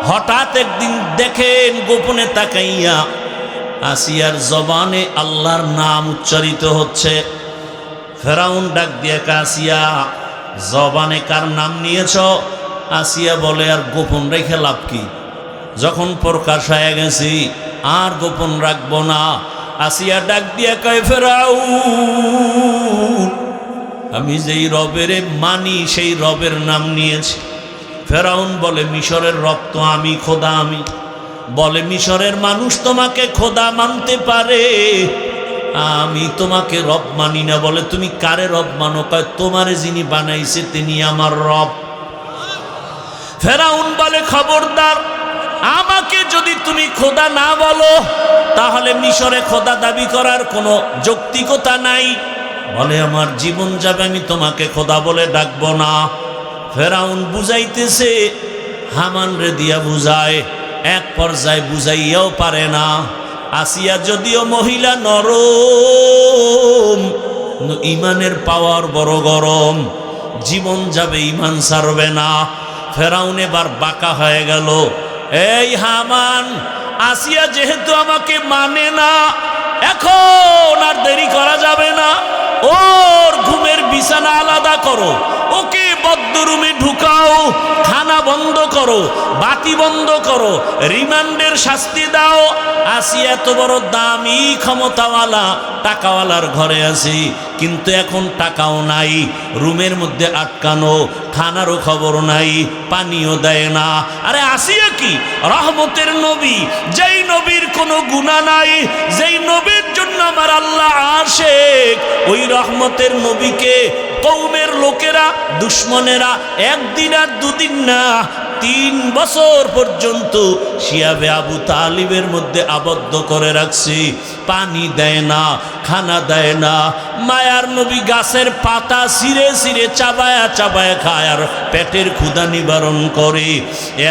হঠাৎ একদিন দেখেন গোপনে তাকাইয়া আসিয়ার জবানে আল্লাহর নাম উচ্চারিত হচ্ছে। ফেরাউন ডাক দিয়ে, আসিয়া জবানে কার নাম নিয়েছ? আসিয়া বলে, আর গোপন রেখে লাভ কি, যখন প্রকাশ হয়ে গেছি আর গোপন রাখবো না। আসিয়া ডাক দিয়ে কয়, ফেরাউন আমি যেই রবের মানি সেই রবের নাম নিয়েছি। ফেরাউন বলে, মিশরের রব তো আমি, খোদা আমি। বলে, মিশরের মানুষ তোমাকে খোদা মানতে পারে, আমি তোমাকে রব মানি না। বলে, তুমি কারে রব মানো? কয়, তোমারে যিনি বানাইছে তিনি আমার রব। ফেরাউন বলে, খবরদার, আমাকে যদি তুমি খোদা না বলো তাহলে মিশরে খোদা দাবি করার কোনো যৌক্তিকতা নাই। বলে, আমার জীবন যাবে, আমি তোমাকে খোদা বলে ডাকবো না। ফেরাউন বুঝাইতেছে, হামান রে দিয়া বুঝায়, এক পর্যায়ে বুঝাইয়াও পারে না। আসিয়া যদিও মহিলা নরম, ইমানের পাওয়ার বড় গরম, জীবন যাবে ইমান ছাড়বে না। ফেরাউন এবার বাঁকা হয়ে গেল। এই হামান, আসিয়া যেহেতু আমাকে মানে না, এখন আর দেরি করা যাবে না। ওর ঘুমের বিছানা আলাদা করো, ওকে বদ্ধরুমে ঢুকাও, খানা বন্ধ করো, বাতি বন্ধ করো, রিমান্ডের শাস্তি দাও। আসিয়া এত বড় দামি ক্ষমতাওয়ালা টাকাওয়ালার ঘরে আছি, কিন্তু এখন টাকাও নাই, রুমের মধ্যে আটকানো, খানারও খবর নাই, পানিও দেয় না। আরে আসিয়া কি রহমতের নবী, যেই নবীর কোনো গুনাহ নাই, যেই নবীর জন্য আমার আল্লাহ আশিক, ওই রহমতের নবীকে কওমের লোকেরা, দুশ্মনেরা একদিন আর দুদিন না, 3 বছর পর্যন্ত শিয়াবে আবু তালিবের মধ্যে আবদ্ধ করে রাখছি। পানি দেয় না, খানা দেয় না। মায়ার নবী গাছের পাতা ছিঁড়ে ছিঁড়ে চাবায়া চাবায়া খায় আর পেটের ক্ষুধা নিবারণ করে।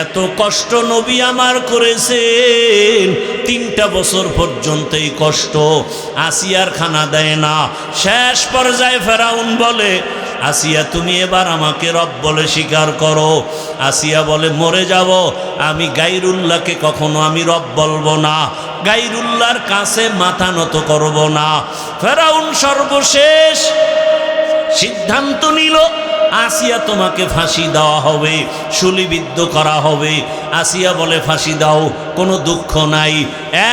এত কষ্ট নবী আমার করেছেন, 3টা বছর পর্যন্ত এই কষ্ট। আসিয়ার খানা দেয় না। শেষ পর্যায়ে ফেরাউন বলে, আসিয়া তুমি এবার আমাকে রব বলে স্বীকার করো। আসিয়া বলে, মরে যাব, আমি গায়রুল্লাহকে কখনো আমি রব বলবো না, গায়রুল্লাহর কাছে মাথা নত করব না। ফেরাউন সর্বশেষ সিদ্ধান্ত নিল, আসিয়া তোমাকে ফাঁসি দেওয়া হবে, শুলিবিদ্ধ করা হবে। আসিয়া বলে, ফাঁসি দাও, কোনো দুঃখ নাই।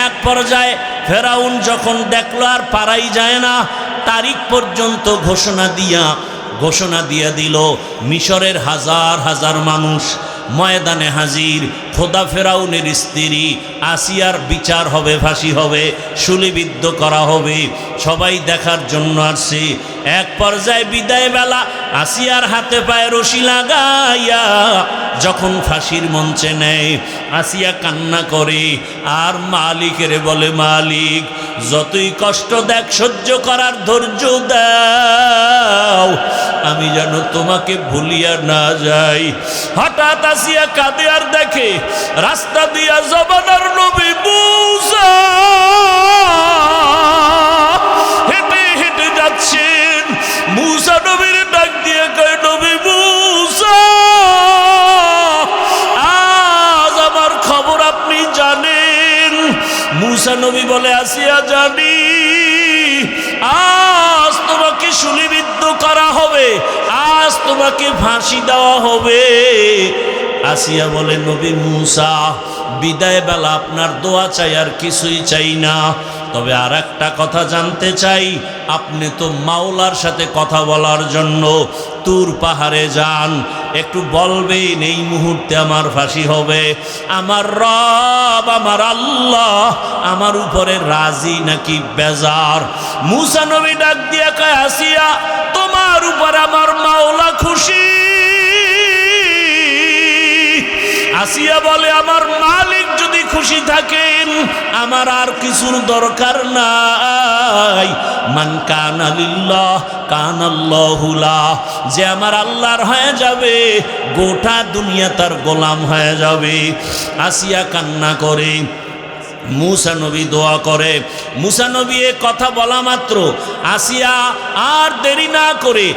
এক পর্যায়ে ফেরাউন যখন দেখলো আর পারাই যায় না, তারিখ পর্যন্ত ঘোষণা দিয়া দিল। মিশরের হাজার হাজার মানুষ ময়দানে হাজির। খোদা ফেরাউনের স্ত্রী আসিয়ার বিচার হবে, ফাঁসি হবে, শুলিবিদ্ধ করা হবে, সবাই দেখার জন্য আসছে। এক পর্যায়ে বিদায় বেলা আসিয়ার হাতে পায়ে রশি লাগাইয়া যখন ফাঁসির মঞ্চে নেয়, আসিয়া কান্না করে আর মালিকের বলে, মালিক যতই কষ্ট দেখ সহ্য করার ধৈর্য দাও, আমি যেন তোমাকে ভুলিয়া না যাই। হঠাৎ আসিয়া কাঁদে আর দেখে রাস্তা দিয়া জবানার নবী মূসা হেঁটে হেঁটে যাচ্ছেন। মূসা নবীর ডাক দিয়ে কয়, নবী মূসা, আজ আমার খবর আপনি জানেন? মূসা নবী বলে, আসিয়া জানি, আজ তোমাকে শুলিবিদ্ধ করা হবে, আজ তোমাকে ফাঁসি দেওয়া হবে। আসিয়া বলে, নবী মূসা, বিদায় বেলা আপনার দোয়া চাই, আর কিছুই চাই না। তবে আর একটা কথা জানতে চাই, আপনি তো মাওলার সাথে কথা বলার জন্য তুর পাহাড়ে যান, একটু বলবেন এই মুহূর্তে আমার ফাঁসি হবে, আমার রব আমার আল্লাহ আমার উপরে রাজি নাকি বেজার? মূসা নবী ডাক দিয়া কয়, আসিয়া তোমার উপর আমার মাওলা খুশি। আসিয়া বলে, আমার মালিক যদি খুশি থাকেন আমার আর কিছুর দরকার নাই। মান কানা লিল্লাহ কানাল্লাহু লাহ, যে আমার আল্লাহর হয়ে যাবে গোটা দুনিয়া তার গোলাম হয়ে যাবে। আসিয়া কান্না করে, মূসা নবী দোয়া করে। মূসা নবী এ কথা বলা মাত্র আসিয়া আর দেরি না করে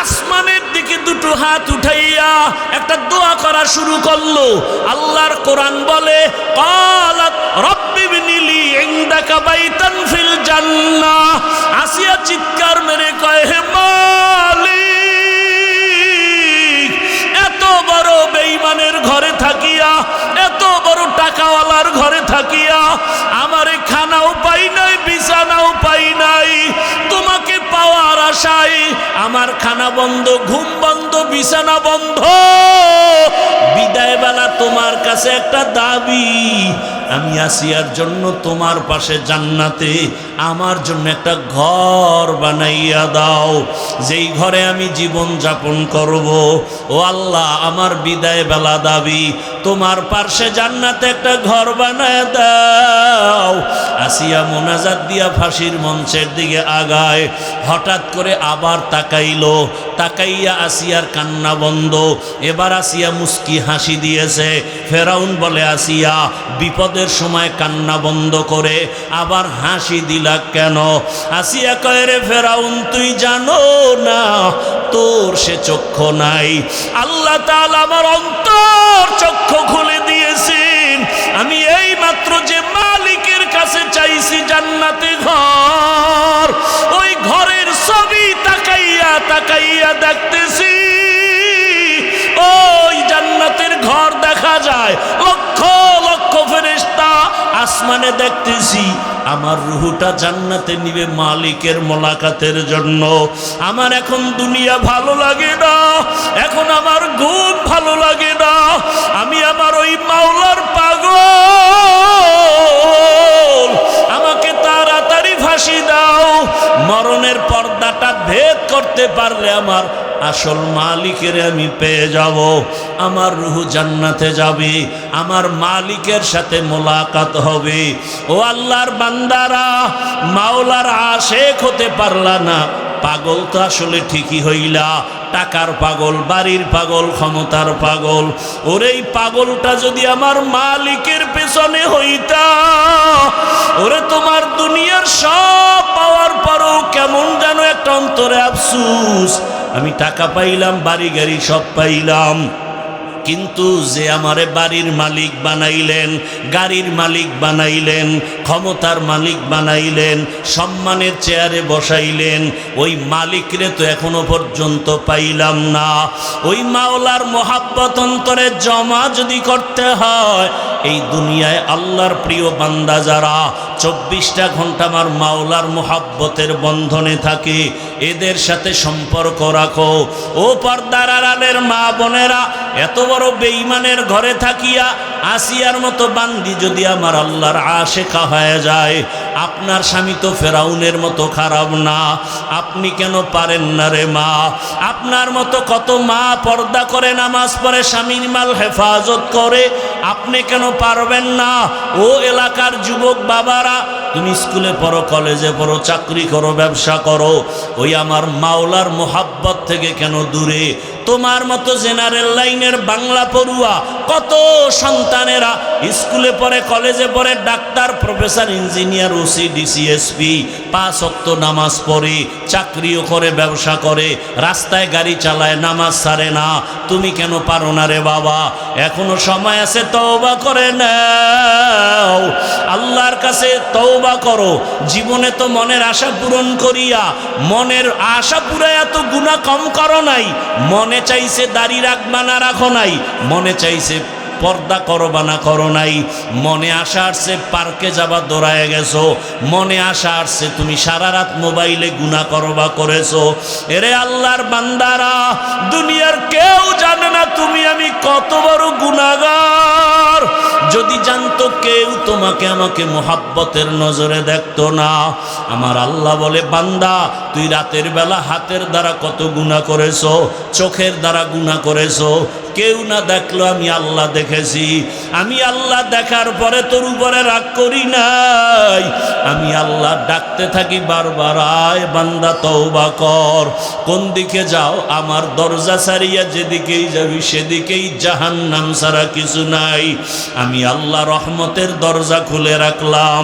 আসমানের দিকে দুটো হাত উঠাইয়া একটা দোয়া করা শুরু করলো। আল্লাহর কোরআন বলে, ক্বালাত রব্বি ইবনি লি ইনদাকা বাইতান ফিল জান্নাহ। আসিয়া চিৎকার মেরে কয়, হে মালিক, এত বড় বেঈমানের ঘরে থাকিয়া, এত বড় টাকাওয়ালার ঘরে থাকিয়া আমারে খানাও পাই নাই, বিছানাও পাই নাই। তোমাকে পাওয়ার আশায় আমার খানা বন্ধ, ঘুম বন্ধ, বিছানা বন্ধ। বিদায় বেলা তোমার কাছে একটা দাবি, আমি আসিয়ার জন্য তোমার পাশে জান্নাতে আমার জন্য একটা ঘর বানাইয়া দাও, যেই ঘরে আমি জীবন যাপন করব। ও আল্লাহ, আমার বিদায় বেলা দাবি তোমার পার্শ্বে জান্নাতে একটা ঘর বানায় দাও। আসিয়া মোনাজাত দিয়া ফাঁসির মঞ্চের দিকে আগায়। হঠাৎ করে আবার তাকাইলো, তাকাইয়া আসিয়ার কান্না বন্ধ। এবার আসিয়া মুস্কি হাসি দিয়েছে। ফেরাউন বলে, আসিয়া বিপদের সময় কান্না বন্ধ করে আবার হাসি দিলা কেন? আসিয়া কয়, রে ফেরাউন, তুই জানো না তোর সে চক্ষু নাই? আল্লাহ তাআলা আমার অন্তর চক্ষু খুলে দিয়েছেন। আমি এই মাত্র যে মালিকের কাছে চাইছি জান্নাতে ঘর, ওই ঘরের ছবি তাকাইয়া তাকাইয়া দেখতেছি ওই জান্নাতের ঘর দেখা যায়। লক্ষ লক্ষ ফেরেশতা আসমানে দেখতেছি। আমার রুহুটা জান্নাতে নিবে মালিকের মোলাকাতের জন্য। আমার এখন দুনিয়া ভালো লাগে না, এখন আমার ঘুম ভালো লাগে না। আমি আমার ওই মাওলার পাগল। আমাকে তাড়াতাড়ি ফাঁসি দাও। মরণের পর্দাটা ভেদ করতে পারলে আমার আসল মালিকের আমি পেয়ে যাব। আমার রুহু জান্নাতে যাবে, আমার মালিকের সাথে মোলাকাত হবে। ও আল্লাহর বান্দারা, মাওলার আশেক হতে পারলা না, পাগল তো আসলে ঠিকই হইলা। টাকার পাগল, বাড়ির পাগল, ক্ষমতার পাগল। ওরে এই পাগলটা যদি আমার মালিকের পেছনে হইতা, ওরে তোমার দুনিয়ার সব পাওয়ার পরও কেমন যেন একটা অন্তরে আফসুস। আমি টাকা পাইলাম, বাড়ি গাড়ি সব পাইলাম, কিন্তু যে আমারে বাড়ির মালিক বানাইলেন, গাড়ির মালিক বানাইলেন, ক্ষমতার মালিক বানাইলেন, সম্মানের চেয়ারে বসাইলেন, ওই মালিকরে তো এখনো পর্যন্ত পাইলাম না। ওই মাওলার মোহাব্বত অন্তরে জমা যদি করতে হয়, এই দুনিয়ায় আল্লাহর প্রিয় বান্দা যারা 24টা ঘন্টা আমার মাওলার মোহাব্বতের বন্ধনে থাকে, এদের সাথে সম্পর্ক রাখো। ও পর্দার আড়ালের মা বোনেরা, এত বড় বেঈমানের ঘরে থাকিয়া আসিয়ার মতো বান্দি যদি আমার আল্লাহর আশেকা হয়ে যায়, আপনার স্বামী তো ফেরাউনের মতো খারাপ না। আপনি কেন পারেন না রে মা? আপনার মতো কত মা পর্দা করে, নামাজ পড়ে, স্বামীর মাল হেফাজত করে, আপনি কেন পারবেন না? ও এলাকার যুবক বাবারা, তুমি স্কুলে পড়ো, কলেজে পড়ো, চাকরি করো, ব্যবসা করো, ওই আমার মাওলার মোহাব্বত থেকে কেন দূরে? তোমার মতো জেনারেল লাইনের বাংলা পড়ুয়া কত সন্তানেরা স্কুলে পড়ে, কলেজে পড়ে, doctor, professor, engineer, OC, DC, SP, 5 ওয়াক্ত নামাজ পড়ে, চাকরিও করে, ব্যবসা করে, রাস্তায় গাড়ি চালায়, নামাজ ছাড়ে না। তুমি কেন পারো না রে বাবা? এখনো সময় আছে, তওবা করে নাও, আল্লাহর কাছে তওবা করো। জীবনে তো মনের আশা পূরণ করিয়া, মনের আশা পুরাইয়া তো গুনাহ কম করো নাই। মনে চাইছে দাড়ি রাখবা না রাখো নাই, মনে চাইছে পর্দা করবা না করো নাই, মনে আশা আসছে পার্কে যাবা দৌড়ায় গেছো, মনে আশা আসছে তুমি সারা রাত মোবাইলে গুনাহ করবা করেছো। এরে আল্লাহর বান্দারা, দুনিয়ার কেউ জানে না তুমি আমি কত বড় গুনাহগার। যদি জানতো কেউ, তোমাকে আমাকে মোহাব্বতের নজরে দেখতো না। আমার আল্লাহ বলে, বান্দা তুই রাতের বেলা হাতের দ্বারা কত গুনাহ করেছো, চোখের দ্বারা গুনাহ করেছো, কেউ না দেখলো, আমি আল্লাহ দেখেছি। আমি আল্লাহ দেখার পরে তোর উপরে রাগ করি নাই। আমি আল্লাহ ডাকতে থাকি বারবার, আয় বান্দা তওবা কর। কোন দিকে যাও? আমার দরজা ছাড়িয়া যেদিকেই যাবি সেদিকেই জাহান্নাম ছাড়া কিছু নাই। আমি আল্লাহ রহমতের দরজা খুলে রাখলাম।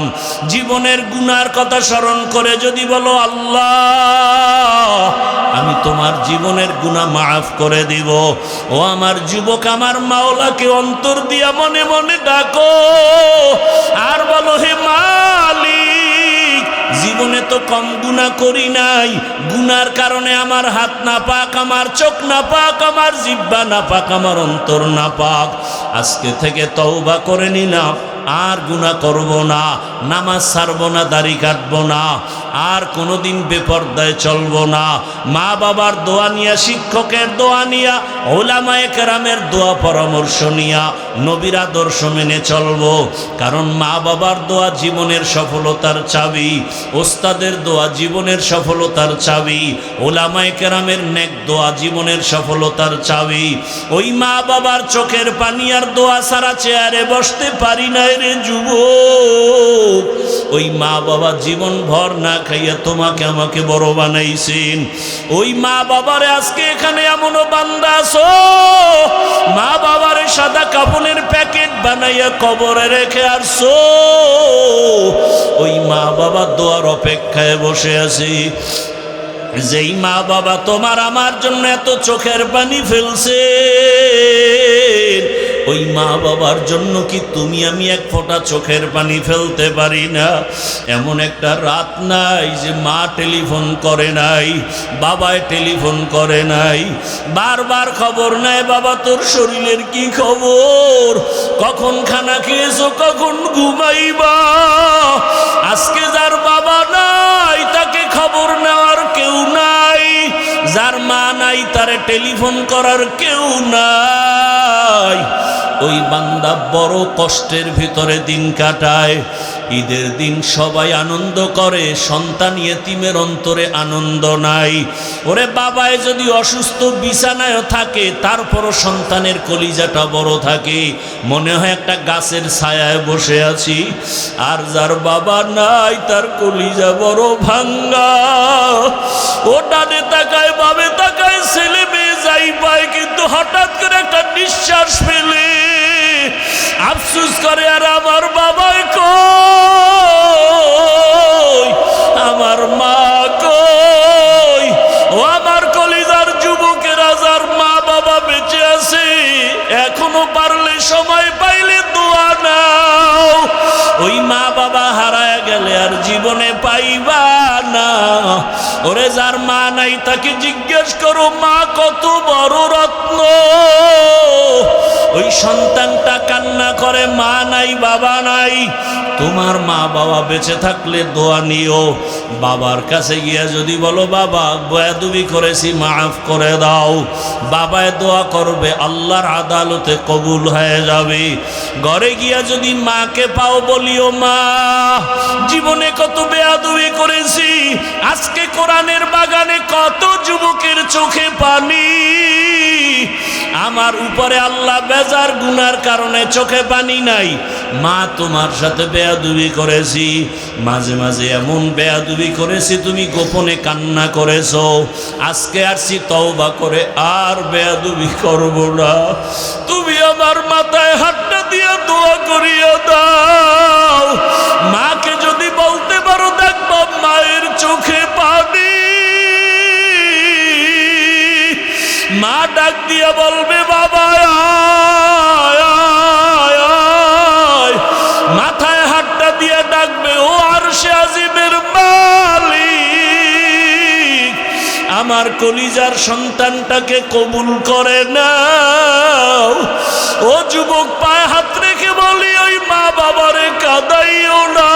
জীবনের গুনার কথা স্মরণ করে যদি বলো, আল্লাহ আমি তোমার জীবনের গুনাহ মাফ করে দিব। ও আমার যুবক, আমার মাওলাকে অন্তর দিয়া মনে মনে ডাকো আর বলো, হে মালিক, জীবনে তো কম গুনাহ করি নাই, গুনার কারণে আমার হাত না পাক, আমার চোখ না পাক, আমার জিহ্বা না পাক, আমার অন্তর না পাক। আজকে থেকে তওবা করে নিলাম, আর গুনাহ করব না, নামাজ ছাড়ব না, দাড়ি কাটব না, আর কোনোদিন বেপরদায় চলব না। মা বাবার দোয়া নিয়া, শিক্ষকের দোয়া নিয়া, উলামায়ে কেরামের দোয়া পরামর্শ নিয়া নবীর আদর্শ মেনে চলব। কারণ মা বাবার দোয়া জীবনের সফলতার চাবি, ওস্তাদের দোয়া জীবনের সফলতার চাবি, উলামায়ে কেরামের নেক দোয়া জীবনের সফলতার চাবি। ওই মা বাবার চোখের পানি আর দোয়া ছাড়া চেয়ারে বসতে পারি না রে যুবক। ওই মা বাবা জীবন ভর না খাইয়া তোমাকে আমাকে বড় বানাইছেন। ওই মা বাবারে আজকে এখানে এমনও বান্দা আছো, মা বাবারে সাদা কাপড়ের প্যাকেট বানাইয়া কবরে রেখে আসছো। ওই মা বাবা দোয়ার অপেক্ষায় বসে আছি। যেই মা বাবা তোমার আমার জন্য এত চোখের পানি ফেলছে, ওই মা বাবার জন্য কি তুমি আমি এক ফোঁটা চোখের পানি ফেলতে পারি না? এমন একটা রাত নাই যে মা টেলিফোন করে নাই, বাবায় টেলিফোন করে নাই, বারবার খবর নেয়, বাবা তোর শরীরের কি খবর, কখন খানা খেয়েছো, কখন ঘুমাইবা। আজকে যার বাবা নাই তাকে খবর নেওয়ার কেউ নাই, যার মা নাই তারে টেলিফোন করার কেউ নাই। ওই বান্দা বড় কষ্টের ভিতরে দিন কাটায়। ঈদের দিন সবাই আনন্দ করে, সন্তান ইয়েতিমের অন্তরে আনন্দ নাই। ওরে বাবায় যদি অসুস্থ বিছানায় থাকে, তারপরও সন্তানের কলিজাটা বড় থাকে, মনে হয় একটা গাছের ছায়ায় বসে আছি। আর যার বাবা নাই তার কলিজা বড় ভাঙ্গা। ও ডানে তাকায়, বামে তাকায়, ছেলে মেয়ে যাই পায়, কিন্তু হঠাৎ করে একটা নিঃশ্বাস ফেলে আফসোস করে, আর আমার বাবাই কই, আমার মা কই। ও আমার কলিজার যুবকেরা, যার মা বাবা বেঁচে আছে, এখনো পারলে সময় পাইলে দোয়া নাও। ওই মা বাবা হারায় গেলে আর জীবনে পাইবা না। ওরে যার মা নাই তাকে জিজ্ঞেস করো, মা কত বড় রত্ন। ওই সন্তানটা কান্না করে, মা নাই, বাবা নাই। তোমার মা বাবা বেঁচে থাকলে দোয়া নিও। বাবার কাছে গিয়া যদি বলো, বাবা বেয়াদবি করেছি, মাফ করে দাও, বাবায় দোয়া করবে, আল্লাহর আদালতে কবুল হয়ে যাবে। ঘরে গিয়া যদি মাকে পাও, বলিও, মা জীবনে কত বেয়াদবি করেছি, আজকে কোরআনের বাগানে কত যুবকের চোখে পানি, আমার উপরে আল্লাহ বেজার গুনার কারণে চোখে পানি নাই। মা তোমার সাথে বেয়াদবি করেছি, মাঝে মাঝে এমন বেয়াদবি করেছি তুমি গোপনে কান্না করেছো, আজকে আসছি তওবা করে আর বেয়াদবি করব না। তুমি আমার মাথায় হাতটা দিয়ে দোয়া করিয়া দাও। মাকে যদি বলতে পারো, দেখবো মায়ের চোখে পানি। মা ডাক দিয়া বলবে, বাবা মাথায় হাতটা দিয়ে ডাকবে, ও আরশে আজিমের মালিক, আমার কলিজার সন্তানটাকে কবুল করে নাও। ও যুবক, পায়ে হাত রেখে বলি, ওই মা বাবারে কাঁদাইও না,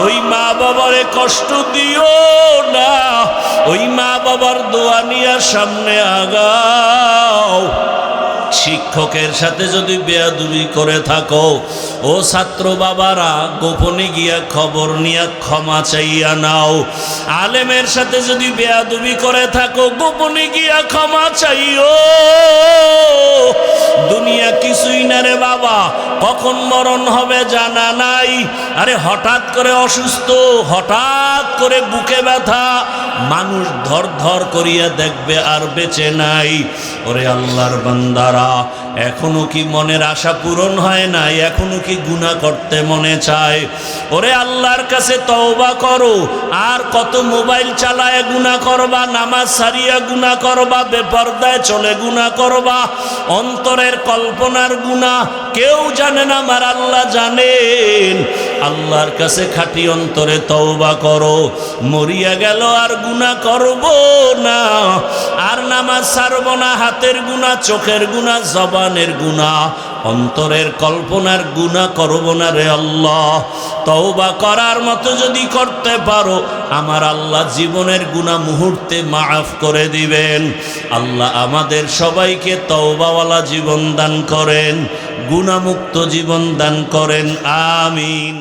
ওই মা বাবারে কষ্ট দিও না। ওই মা বাবার দোয়া নিয়ে সামনে আগাও। শিক্ষকের সাথে যদি বেয়াদবি করে থাকো, ও ছাত্র বাবারা গোপনে গিয়া খবর নিয়ে ক্ষমা চাইয়া নাও। আলেমের সাথে যদি বেয়াদবি করে থাকো, গোপনে গিয়া ক্ষমা চাইও। দুনিয়া কিছুই না রে বাবা, কখন মরণ হবে জানা নাই। আরে হঠাৎ করে অসুস্থ, হঠাৎ করে বুকে ব্যথা, মানুষ ধর ধর করিয়া দেখবে আর বেঁচে নাই। ওরে আল্লাহর বান্দারা, এখনো কি মনের আশা পূরণ হয় নাই? এখনো কি গুনাহ করতে মনে চায়? ওরে আল্লাহর কাছে তওবা করো। আর কত মোবাইল চালায় গুনাহ করবা, নামাজ ছাড়িয়া গুনাহ করবা, বেপরদায় চলে গুনাহ করবা, অন্তরের কল্পনার গুনাহ কেউ জানে না, আমার আল্লাহ জানেন। আল্লাহর কাছে খাঁটি অন্তরে তওবা করো। মরিয়া গেল আর গুনাহ করব না, আর নামাজ ছাড়ব না, হাতের গুনাহ, চোখের গুনাহ, জবানের গুনাহ, অন্তরের কল্পনার গুনাহ করব না রে আল্লাহ। তওবা করার মতো যদি করতে পারো আমার আল্লাহ জীবনের গুনাহ মুহূর্তে মাফ করে দিবেন। আল্লাহ আমাদের সবাইকে তওবাওয়ালা জীবন দান করেন, গুনাহমুক্ত জীবন দান করেন, আমিন।